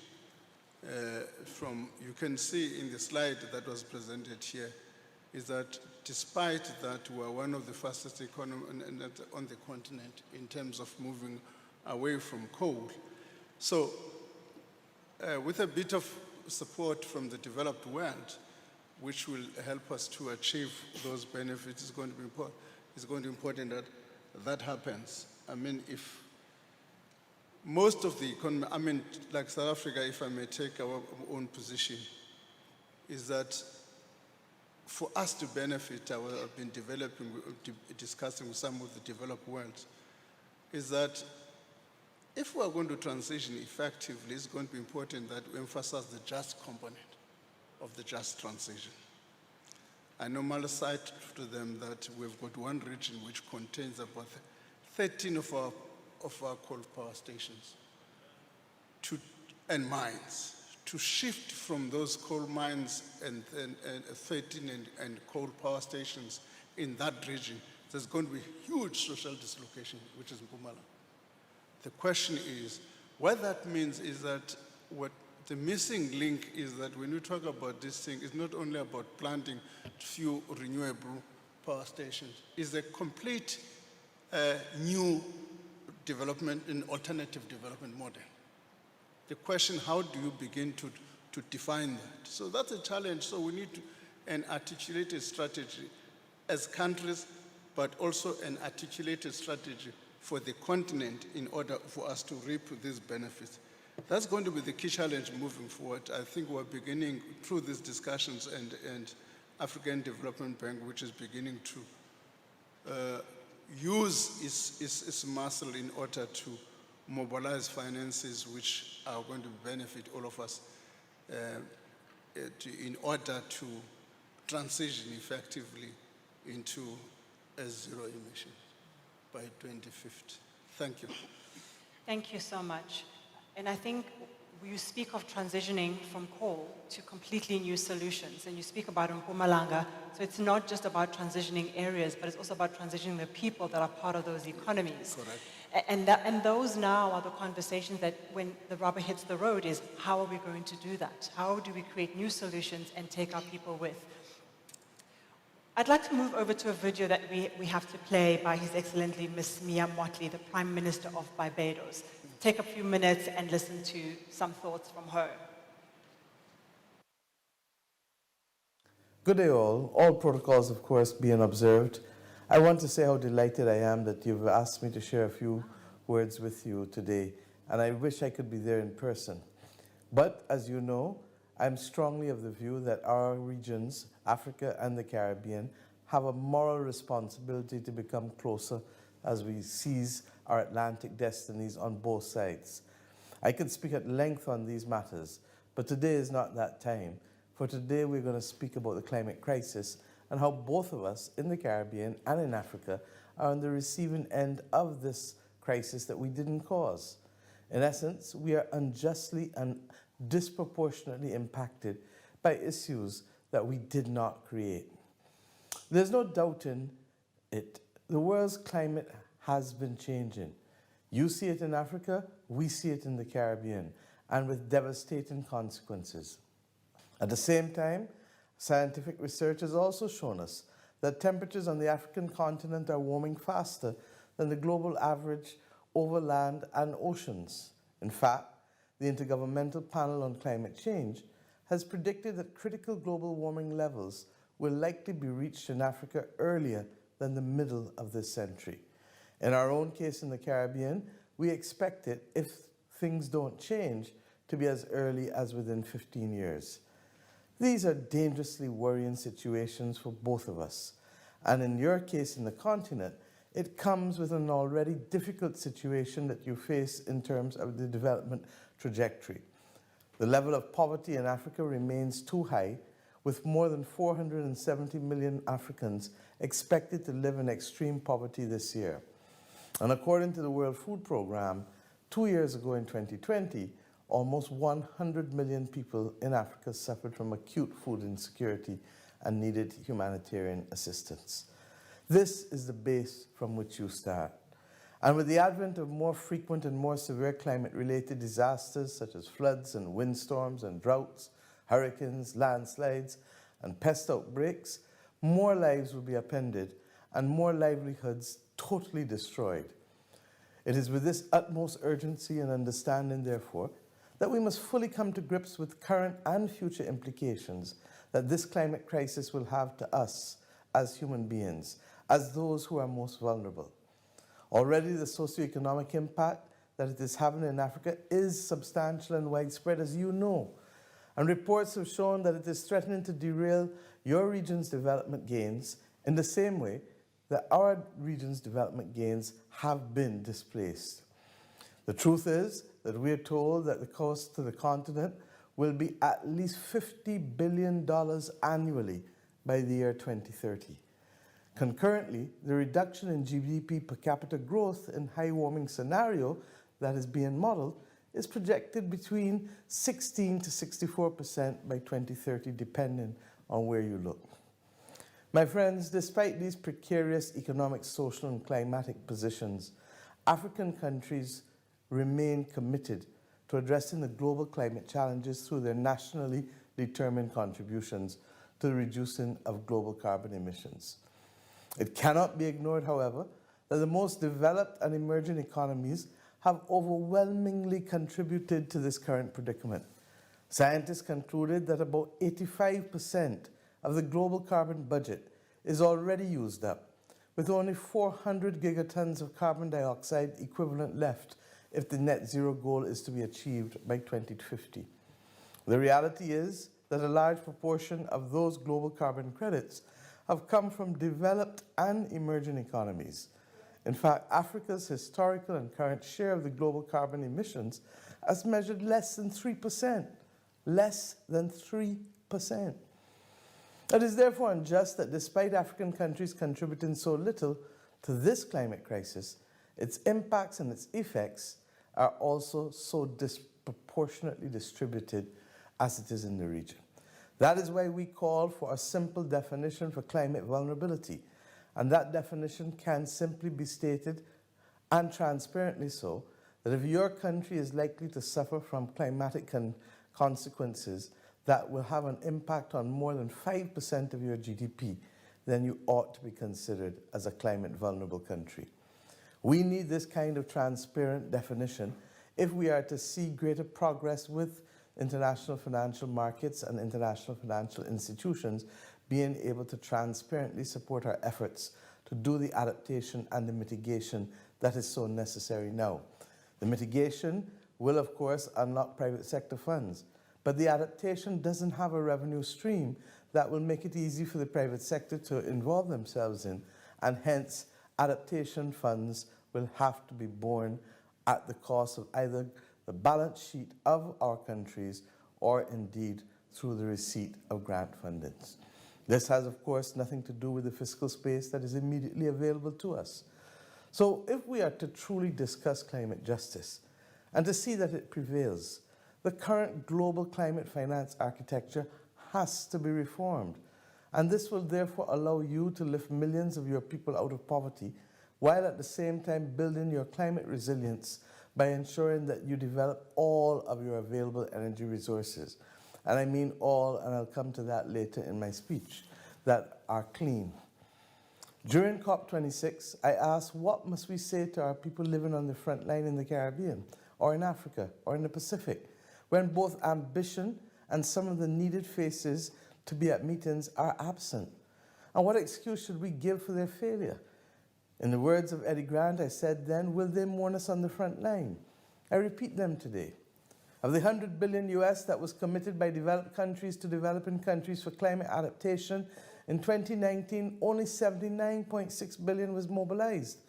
from, you can see in the slide that was presented here, is that despite that, we are one of the fastest economies on the continent in terms of moving away from coal. So with a bit of support from the developed world, which will help us to achieve those benefits, it's going to be important that that happens. I mean, if most of the economy, I mean, like South Africa, if I may take our own position, is that for us to benefit, I've been discussing with some of the developed world, is that if we are going to transition effectively, it's going to be important that we emphasize the just component of the just transition. I normally cite to them that we've got one region which contains about 13 of our coal power stations and mines. To shift from those coal mines and 13 and coal power stations in that region, there's going to be huge social dislocation, which is Mpumalanga. The question is, what that means is that what the missing link is that when we talk about this thing, it's not only about planting few renewable power stations, it's a complete new development, an alternative development model. The question, how do you begin to define that? So that's a challenge. So we need an articulated strategy as countries, but also an articulated strategy for the continent in order for us to reap these benefits. That's going to be the key challenge moving forward. I think we're beginning through these discussions and African Development Bank, which is beginning to use its muscle in order to mobilize finances which are going to benefit all of us in order to transition effectively into a zero emission by 2050. Thank you. Thank you so much. And I think you speak of transitioning from coal to completely new solutions, and you speak about Mpumalanga, so it's not just about transitioning areas, but it's also about transitioning the people that are part of those economies. Correct. And those now are the conversations that when the rubber hits the road is, how are we going to do that? How do we create new solutions and take our people with? I'd like to move over to a video that we have to play by His Excellency Ms. Mia Mottley, the Prime Minister of Barbados. Take a few minutes and listen to some thoughts from her. Good day all protocols of course being observed. I want to say how delighted I am that you've asked me to share a few words with you today, and I wish I could be there in person. But as you know, I'm strongly of the view that our regions, Africa and the Caribbean, have a moral responsibility to become closer as we seize our Atlantic destinies on both sides. I could speak at length on these matters, but today is not that time. For today we're going to speak about the climate crisis and how both of us in the Caribbean and in Africa are on the receiving end of this crisis that we didn't cause. In essence, we are unjustly and disproportionately impacted by issues that we did not create. There's no doubting it. The world's climate has been changing. You see it in Africa, we see it in the Caribbean, and with devastating consequences. At the same time, scientific research has also shown us that temperatures on the African continent are warming faster than the global average over land and oceans. In fact, the Intergovernmental Panel on Climate Change has predicted that critical global warming levels will likely be reached in Africa earlier than the middle of this century. In our own case in the Caribbean, we expect it, if things don't change, to be as early as within 15 years. These are dangerously worrying situations for both of us. And in your case in the continent, it comes with an already difficult situation that you face in terms of the development trajectory. The level of poverty in Africa remains too high, with more than 470 million Africans expected to live in extreme poverty this year. And according to the World Food Programme, 2 years ago in 2020, almost 100 million people in Africa suffered from acute food insecurity and needed humanitarian assistance. This is the base from which you start. And with the advent of more frequent and more severe climate-related disasters such as floods and windstorms and droughts, hurricanes, landslides, and pest outbreaks, more lives will be upended and more livelihoods totally destroyed. It is with this utmost urgency and understanding, therefore, that we must fully come to grips with current and future implications that this climate crisis will have to us as human beings, as those who are most vulnerable. Already the socio-economic impact that it is having in Africa is substantial and widespread, as you know. And reports have shown that it is threatening to derail your region's development gains in the same way that our region's development gains have been displaced. The truth is that we are told that the cost to the continent will be at least $50 billion annually by the year 2030. Concurrently, the reduction in GDP per capita growth in high warming scenario that is being modeled is projected between 16 to 64% by 2030, depending on where you look. My friends, despite these precarious economic, social, and climatic positions, African countries remain committed to addressing the global climate challenges through their nationally determined contributions to the reducing of global carbon emissions. It cannot be ignored, however, that the most developed and emerging economies have overwhelmingly contributed to this current predicament. Scientists concluded that about 85% of the global carbon budget is already used up, with only 400 gigatons of carbon dioxide equivalent left if the net zero goal is to be achieved by 2050. The reality is that a large proportion of those global carbon credits have come from developed and emerging economies. In fact, Africa's historical and current share of the global carbon emissions has measured less than 3%. Less than 3%. It is therefore unjust that despite African countries contributing so little to this climate crisis, its impacts and its effects are also so disproportionately distributed as it is in the region. That is why we call for a simple definition for climate vulnerability, and that definition can simply be stated, and transparently so, that if your country is likely to suffer from climatic consequences that will have an impact on more than 5% of your GDP, then you ought to be considered as a climate vulnerable country. We need this kind of transparent definition if we are to see greater progress with international financial markets and international financial institutions being able to transparently support our efforts to do the adaptation and the mitigation that is so necessary now. The mitigation will, of course, unlock private sector funds, but the adaptation doesn't have a revenue stream that will make it easy for the private sector to involve themselves in, and hence adaptation funds will have to be borne at the cost of either the balance sheet of our countries or indeed through the receipt of grant fundings. This has, of course, nothing to do with the fiscal space that is immediately available to us. So if we are to truly discuss climate justice and to see that it prevails, the current global climate finance architecture has to be reformed. And this will therefore allow you to lift millions of your people out of poverty, while at the same time building your climate resilience by ensuring that you develop all of your available energy resources. And I mean all, and I'll come to that later in my speech, that are clean. During COP26, I asked, what must we say to our people living on the front line in the Caribbean, or in Africa, or in the Pacific, when both ambition and some of the needed faces to be at meetings are absent? And what excuse should we give for their failure? In the words of Eddie Grant, I said then, will they mourn us on the front line? I repeat them today. Of the $100 billion US that was committed by developed countries to developing countries for climate adaptation, in 2019, only $79.6 billion was mobilized.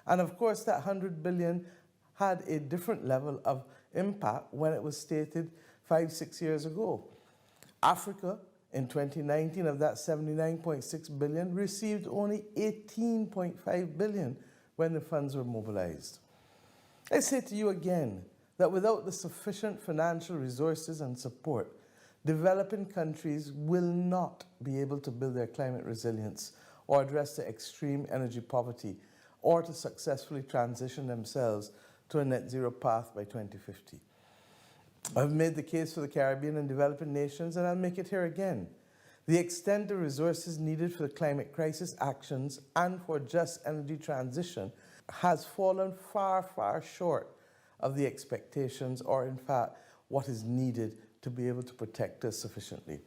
And of course, that $100 billion had a different level of impact when it was stated 5-6 years ago. Africa, in 2019, of that $79.6 billion, received only $18.5 billion when the funds were mobilized. I say to you again that without the sufficient financial resources and support, developing countries will not be able to build their climate resilience or address the extreme energy poverty or to successfully transition themselves to a net zero path by 2050. I've made the case for the Caribbean and developing nations, and I'll make it here again. The extent of resources needed for the climate crisis actions and for just energy transition has fallen far, far short of the expectations, or in fact, what is needed to be able to protect us sufficiently.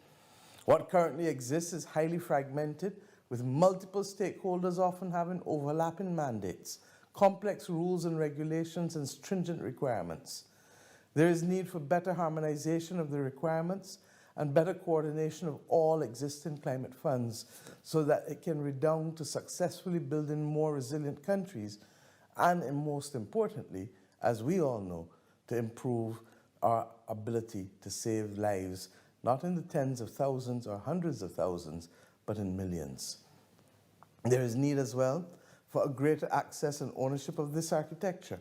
What currently exists is highly fragmented, with multiple stakeholders often having overlapping mandates, complex rules and regulations, and stringent requirements. There is need for better harmonization of the requirements and better coordination of all existing climate funds so that it can redound to successfully building more resilient countries and most importantly, as we all know, to improve our ability to save lives, not in the tens of thousands or hundreds of thousands, but in millions. There is need as well for a greater access and ownership of this architecture.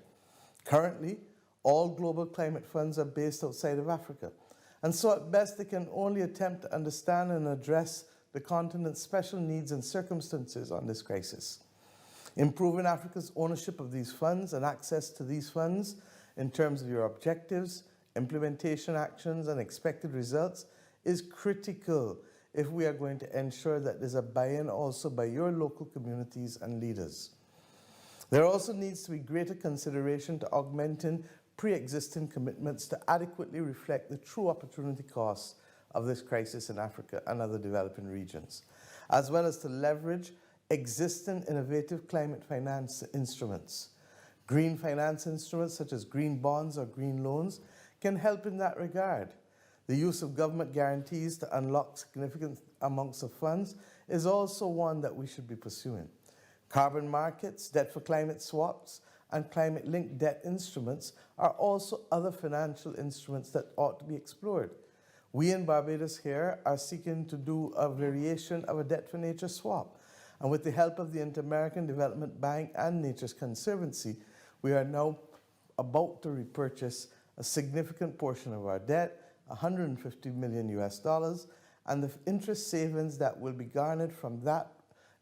Currently, all global climate funds are based outside of Africa, and so at best they can only attempt to understand and address the continent's special needs and circumstances on this crisis. Improving Africa's ownership of these funds and access to these funds in terms of your objectives, implementation actions, and expected results is critical if we are going to ensure that there's a buy-in also by your local communities and leaders. There also needs to be greater consideration to augmenting pre-existing commitments to adequately reflect the true opportunity costs of this crisis in Africa and other developing regions, as well as to leverage existing innovative climate finance instruments. Green finance instruments such as green bonds or green loans can help in that regard. The use of government guarantees to unlock significant amounts of funds is also one that we should be pursuing. Carbon markets, debt for climate swaps, and climate-linked debt instruments are also other financial instruments that ought to be explored. We in Barbados here are seeking to do a variation of a debt for nature swap. And with the help of the Inter-American Development Bank and Nature's Conservancy, we are now about to repurchase a significant portion of our debt, $150 million US, and the interest savings that will be garnered from that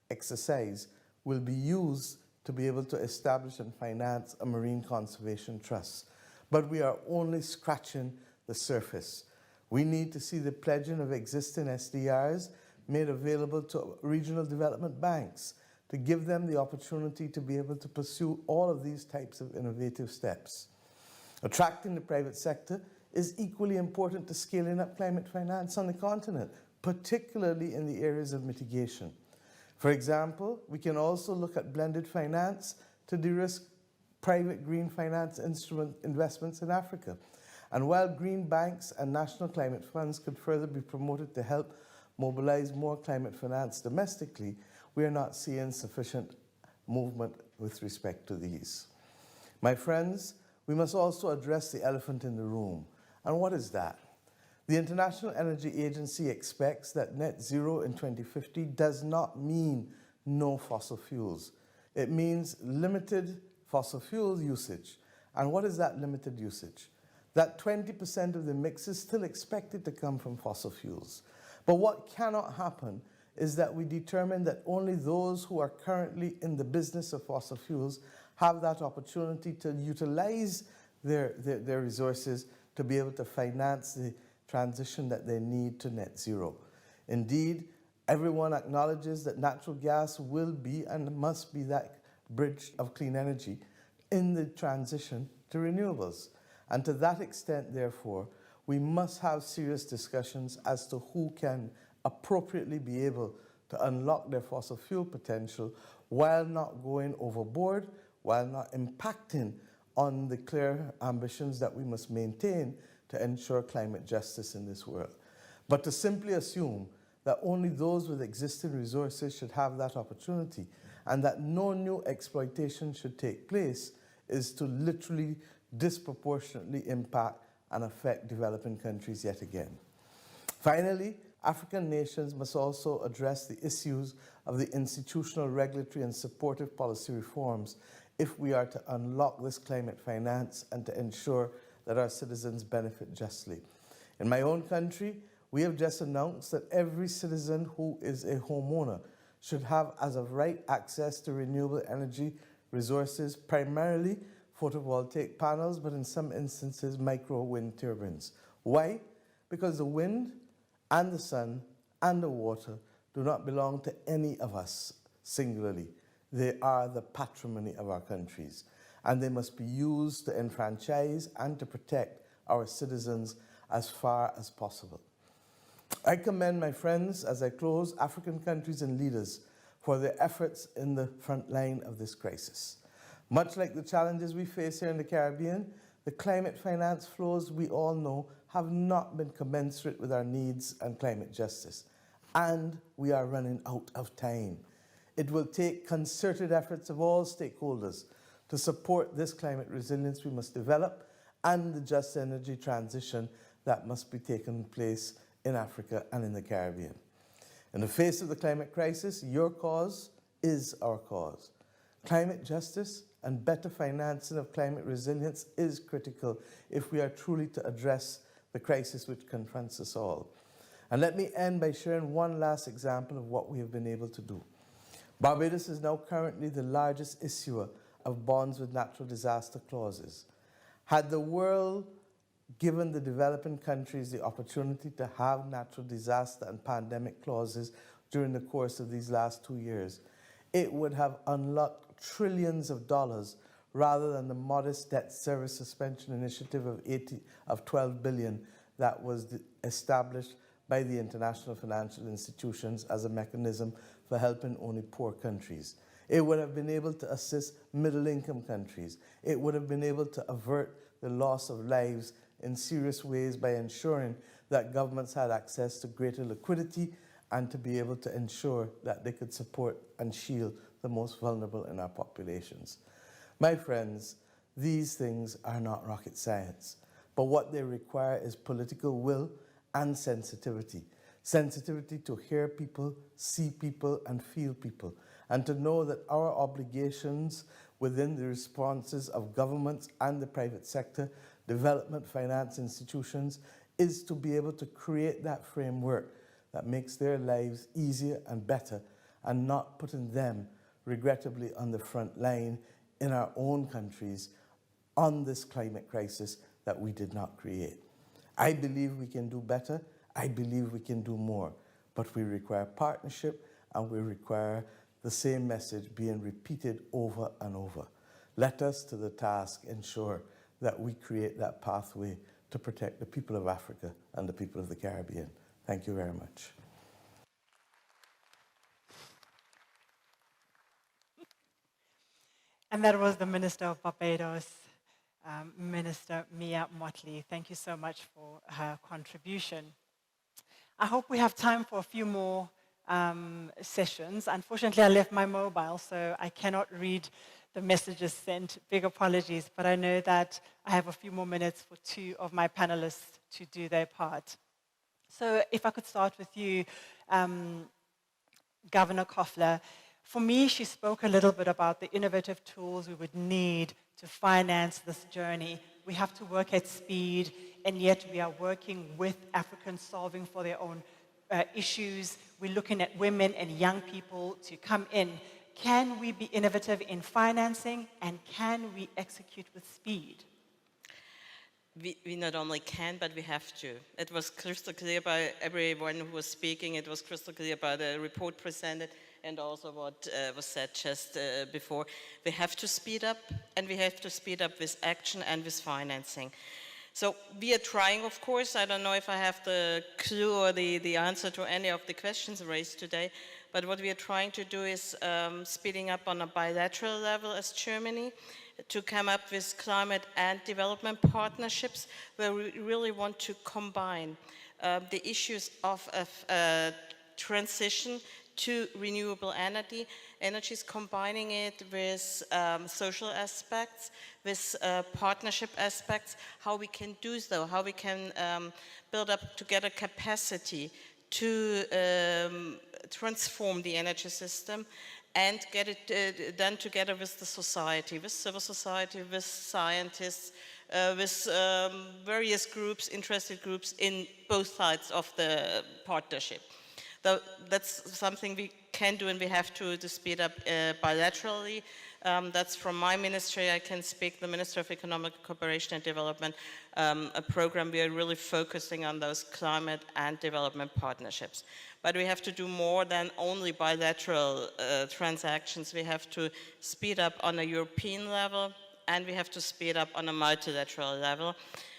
exercise will be used to be able to establish and finance a marine conservation trust. But we are only scratching the surface. We need to see the pledging of existing SDRs made available to regional development banks to give them the opportunity to be able to pursue all of these types of innovative steps. Attracting the private sector is equally important to scaling up climate finance on the continent, particularly in the areas of mitigation. For example, we can also look at blended finance to de-risk private green finance instrument investments in Africa. And while green banks and national climate funds could further be promoted to help mobilize more climate finance domestically, we are not seeing sufficient movement with respect to these. My friends, we must also address the elephant in the room. And what is that? The International Energy Agency expects that net zero in 2050 does not mean no fossil fuels. It means limited fossil fuel usage. And what is that limited usage? That 20% of the mix is still expected to come from fossil fuels. But what cannot happen is that we determine that only those who are currently in the business of fossil fuels have that opportunity to utilize their resources to be able to finance the transition that they need to net zero. Indeed, everyone acknowledges that natural gas will be and must be that bridge of clean energy in the transition to renewables. And to that extent, therefore, we must have serious discussions as to who can appropriately be able to unlock their fossil fuel potential while not going overboard, while not impacting on the clear ambitions that we must maintain to ensure climate justice in this world. But to simply assume that only those with existing resources should have that opportunity and that no new exploitation should take place is to literally disproportionately impact and affect developing countries yet again. Finally, African nations must also address the issues of the institutional, regulatory, and supportive policy reforms if we are to unlock this climate finance and to ensure that our citizens benefit justly. In my own country, we have just announced that every citizen who is a homeowner should have as of right access to renewable energy resources, primarily photovoltaic panels, but in some instances, micro wind turbines. Why? Because the wind and the sun and the water do not belong to any of us singularly. They are the patrimony of our countries, and they must be used to enfranchise and to protect our citizens as far as possible. I commend my friends, as I close, African countries and leaders for their efforts in the front line of this crisis. Much like the challenges we face here in the Caribbean, the climate finance flows we all know have not been commensurate with our needs and climate justice. And we are running out of time. It will take concerted efforts of all stakeholders to support this climate resilience we must develop and the just energy transition that must be taking place in Africa and in the Caribbean. In the face of the climate crisis, your cause is our cause. Climate justice and better financing of climate resilience is critical if we are truly to address the crisis which confronts us all. And let me end by sharing one last example of what we have been able to do. Barbados is now currently the largest issuer of bonds with natural disaster clauses. Had the world given the developing countries the opportunity to have natural disaster and pandemic clauses during the course of these last 2 years, it would have unlocked trillions of dollars rather than the modest debt service suspension initiative of 12 billion that was established by the international financial institutions as a mechanism for helping only poor countries. It would have been able to assist middle-income countries. It would have been able to avert the loss of lives in serious ways by ensuring that governments had access to greater liquidity and to be able to ensure that they could support and shield the most vulnerable in our populations. My friends, these things are not rocket science, but what they require is political will and sensitivity. Sensitivity to hear people, see people, and feel people, and to know that our obligations within the responses of governments and the private sector, development finance institutions, is to be able to create that framework that makes their lives easier and better, and not putting them, regrettably, on the front line in our own countries on this climate crisis that we did not create. I believe we can do better. I believe we can do more. But we require partnership, and we require the same message being repeated over and over. Let us, to the task, ensure that we create that pathway to protect the people of Africa and the people of the Caribbean. Thank you very much. And that was the Minister of Barbados, Minister Mia Mottley. Thank you so much for her contribution. I hope we have time for a few more sessions. Unfortunately, I left my mobile, so I cannot read the messages sent. Big apologies, but I know that I have a few more minutes for two of my panelists to do their part. So if I could start with you, Governor Koffler. For me, she spoke a little bit about the innovative tools we would need to finance this journey. We have to work at speed, and yet we are working with Africans solving for their own issues. We're looking at women and young people to come in. Can we be innovative in financing, and can we execute with speed? We not only can, but we have to. It was crystal clear by everyone who was speaking. It was crystal clear by the report presented and also what was said just before. We have to speed up, and we have to speed up with action and with financing. So we are trying, of course. I don't know if I have the clue or the answer to any of the questions raised today, but what we are trying to do is speeding up on a bilateral level as Germany to come up with climate and development partnerships where we really want to combine the issues of transition to renewable energies, combining it with social aspects, with partnership aspects, how we can do so, how we can build up together capacity to transform the energy system and get it done together with the society, with civil society, with scientists, with various groups, interested groups in both sides of the partnership. That's something we can do and we have to speed up bilaterally. That's from my ministry. I can speak, the Minister of Economic Cooperation and Development, a program we are really focusing on those climate and development partnerships. But we have to do more than only bilateral transactions. We have to speed up on a European level, and we have to speed up on a multilateral level.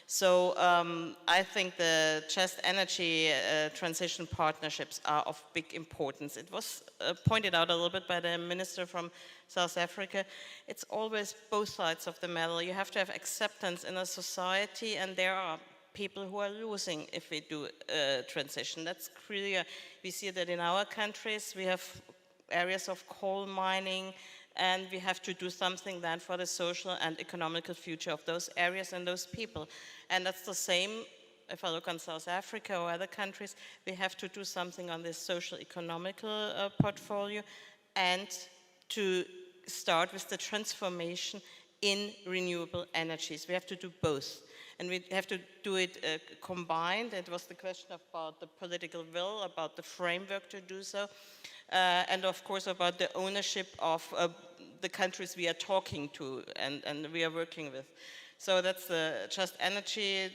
So I think the just energy transition partnerships are of big importance. It was pointed out a little bit by the minister from South Africa. It's always both sides of the medal. You have to have acceptance in a society, and there are people who are losing if we do transition. That's clear. We see that in our countries. We have areas of coal mining, and we have to do something then for the social and economical future of those areas and those people. And that's the same, if I look on South Africa or other countries, we have to do something on this social economical portfolio, and to start with the transformation in renewable energies. We have to do both. And we have to do it combined. It was the question about the political will, about the framework to do so, and of course about the ownership of the countries we are talking to and we are working with. So that's the Just Energy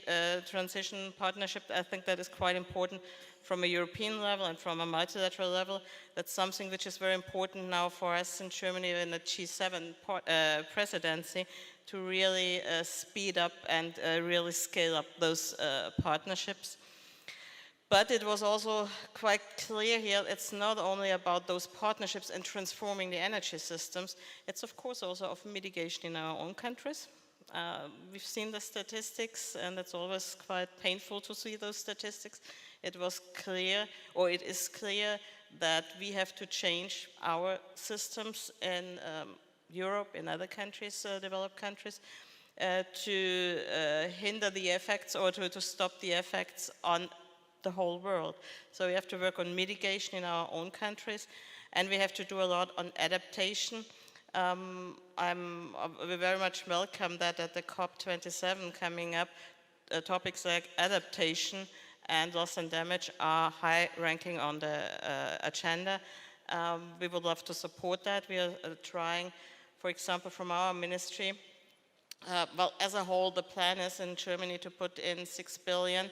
Transition Partnership. I think that is quite important from a European level and from a multilateral level. That's something which is very important now for us in Germany in the G7 presidency, to really speed up and really scale up those partnerships. But it was also quite clear here, it's not only about those partnerships and transforming the energy systems, it's of course also of mitigation in our own countries. We've seen the statistics, and it's always quite painful to see those statistics. It was clear, or it is clear, that we have to change our systems in Europe, in other countries, developed countries, to hinder the effects or to stop the effects on the whole world. So we have to work on mitigation in our own countries, and we have to do a lot on adaptation. We very much welcome that at the COP27 coming up, topics like adaptation and loss and damage are high ranking on the agenda. We would love to support that. We are trying, for example, from our ministry, well, as a whole, the plan is in Germany to put in 6 billion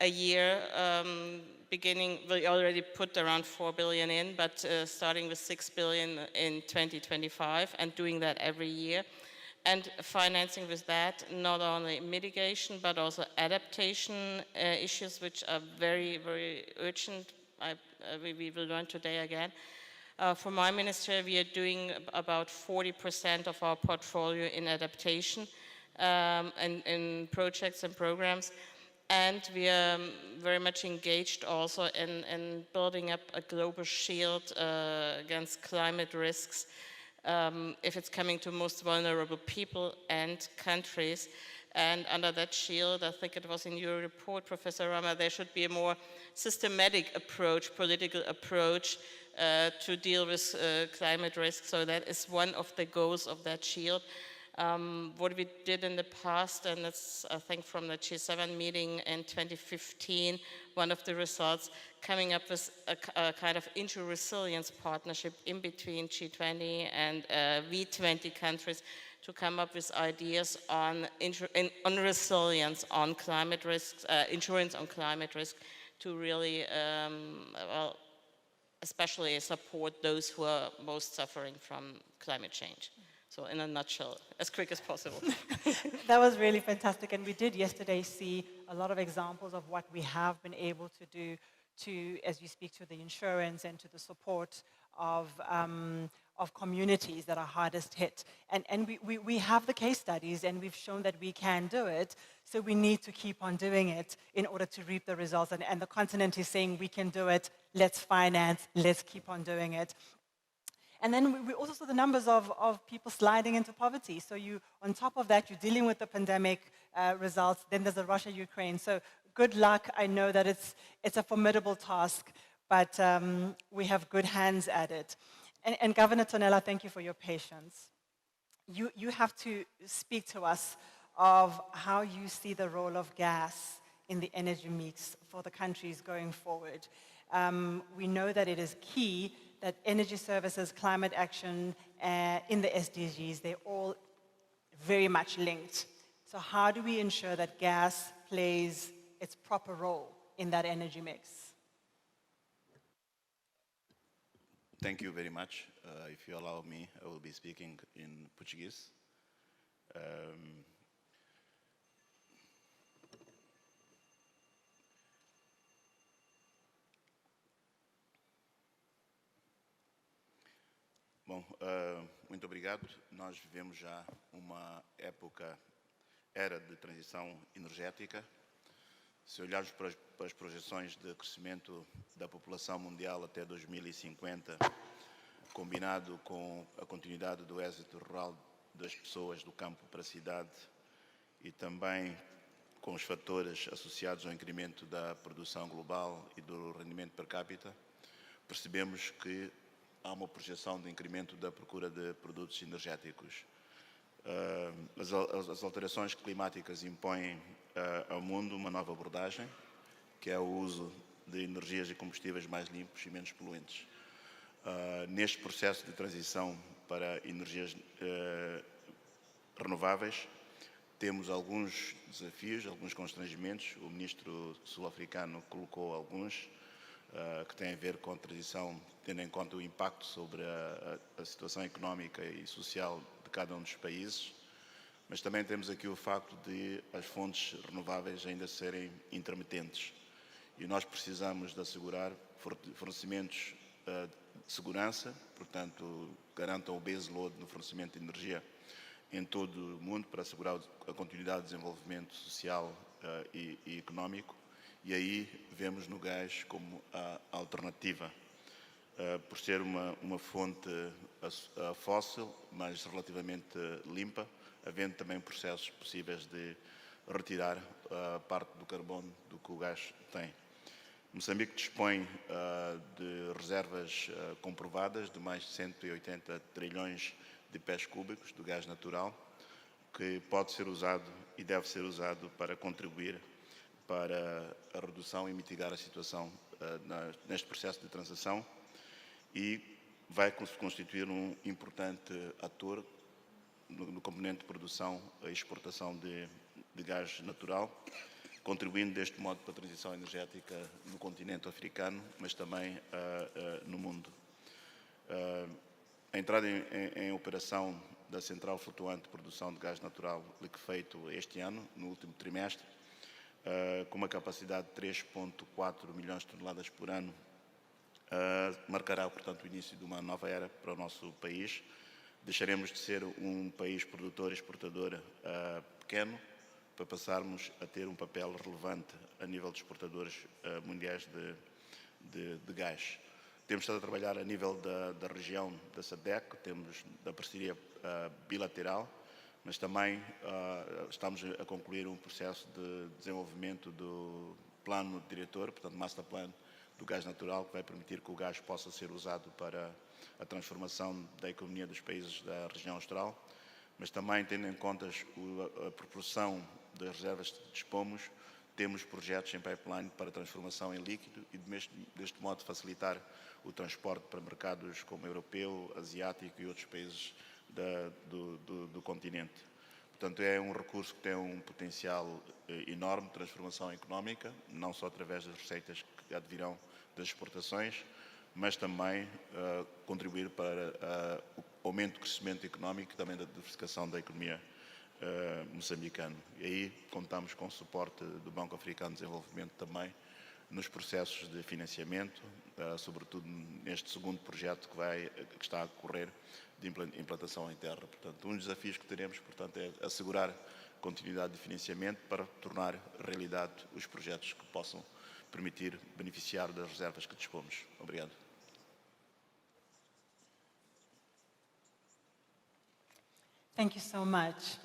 a year, beginning, we already put around 4 billion in, but starting with 6 billion in 2025 and doing that every year. And financing with that, not only mitigation, but also adaptation issues, which are very, very urgent. We will learn today again. For my ministry, we are doing about 40% of our portfolio in adaptation and in projects and programs. And we are very much engaged also in building up a global shield against climate risks if it's coming to most vulnerable people and countries. And under that shield, I think it was in your report, Professor Rama, there should be a more systematic approach, political approach to deal with climate risk. So that is one of the goals of that shield. What we did in the past, and it's, I think, from the G7 meeting in 2015, one of the results, coming up with a kind of inter-resilience partnership in between G20 and V20 countries to come up with ideas on resilience on climate risks, insurance on climate risk, to really, well, especially support those who are most suffering from climate change. So in a nutshell, as quick as possible. That was really fantastic. And we did yesterday see a lot of examples of what we have been able to do to, as you speak to the insurance and to the support of communities that are hardest hit. And we have the case studies, and we've shown that we can do it. So we need to keep on doing it in order to reap the results. And the continent is saying we can do it. Let's finance. Let's keep on doing it. And then we also saw the numbers of people sliding into poverty. So you, on top of that, you're dealing with the pandemic results. Then there's the Russia-Ukraine. So good luck. I know that it's a formidable task, but we have good hands at it. And Governor Tonela, thank you for your patience. You have to speak to us of how you see the role of gas in the energy mix for the countries going forward. We know that it is key that energy services, climate action, in the SDGs, they're all very much linked. So how do we ensure that gas plays its proper role in that energy mix? Thank you very much. If you allow me, I will be speaking in Portuguese. Bom, muito obrigado. Nós vivemos já uma era de transição energética. Se olharmos para as projeções de crescimento da população mundial até 2050, combinado com a continuidade do êxito rural das pessoas do campo para a cidade e também com os fatores associados ao incremento da produção global e do rendimento per capita, percebemos que há uma projeção de incremento da procura de produtos energéticos. As alterações climáticas impõem ao mundo uma nova abordagem, que é o uso de energias e combustíveis mais limpos e menos poluentes. Neste processo de transição para energias renováveis, temos alguns desafios, alguns constrangimentos. O ministro sul-africano colocou alguns que têm a ver com a transição, tendo em conta o impacto sobre a situação económica e social de cada um dos países. Mas também temos aqui o facto de as fontes renováveis ainda serem intermitentes. E nós precisamos de assegurar fornecimentos de segurança, portanto, garantam o base load no fornecimento de energia em todo o mundo para assegurar a continuidade do desenvolvimento social e económico. E aí vemos no gás como a alternativa, por ser uma fonte fóssil, mas relativamente limpa, havendo também processos possíveis de retirar parte do carbono do que o gás tem. Moçambique dispõe de reservas comprovadas de mais de 180 trilhões de pés cúbicos de gás natural, que pode ser usado e deve ser usado para contribuir para a redução e mitigar a situação neste processo de transação e vai constituir um importante ator no componente de produção e exportação de gás natural, contribuindo deste modo para a transição energética no continente africano, mas também no mundo. A entrada em operação da central flutuante de produção de gás natural liquefeito este ano, no último trimestre, com uma capacidade de 3,4 milhões de toneladas por ano, marcará, portanto, o início de uma nova era para o nosso país. Deixaremos de ser um país produtor e exportador pequeno para passarmos a ter um papel relevante a nível de exportadores mundiais de gás. Temos estado a trabalhar a nível da região da SADC, temos da parceria bilateral, mas também estamos a concluir um processo de desenvolvimento do plano diretor, portanto, master plan do gás natural, que vai permitir que o gás possa ser usado para a transformação da economia dos países da região austral, mas também, tendo em conta a proporção das reservas que dispomos, temos projetos em pipeline para transformação em líquido e, deste modo, facilitar o transporte para mercados como europeu, asiático e outros países do continente. Portanto, é um recurso que tem um potencial enorme de transformação económica, não só através das receitas que advirão das exportações, mas também contribuir para o aumento do crescimento económico e também da diversificação da economia moçambicana. E aí contamos com o suporte do Banco Africano de Desenvolvimento também nos processos de financiamento, sobretudo neste segundo projeto que está a decorrer de implantação em terra. Portanto, um dos desafios que teremos, portanto, é assegurar continuidade de financiamento para tornar realidade os projetos que possam permitir beneficiar das reservas que dispomos. Obrigado. Thank you so much.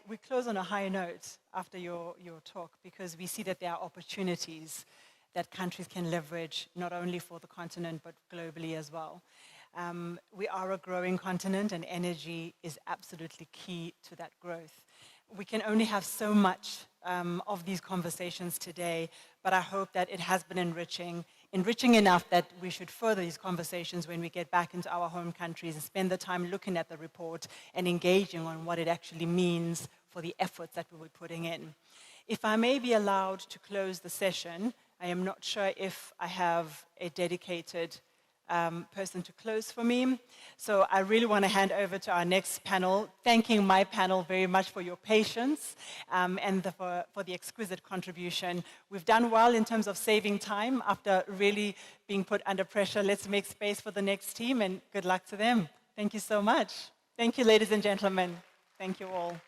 We close on a high note after your talk because we see that there are opportunities that countries can leverage not only for the continent but globally as well. We are a growing continent and energy is absolutely key to that growth. We can only have so much of these conversations today, but I hope that it has been enriching enriching enough that we should further these conversations when we get back into our home countries and spend the time looking at the report and engaging on what it actually means for the efforts that we were putting in. If I may be allowed to close the session, I am not sure if I have a dedicated person to close for me. So I really want to hand over to our next panel, thanking my panel very much for your patience and for the exquisite contribution. We've done well in terms of saving time after really being put under pressure. Let's make space for the next team, and good luck to them. Thank you so much. Thank you, ladies and gentlemen. Thank you all.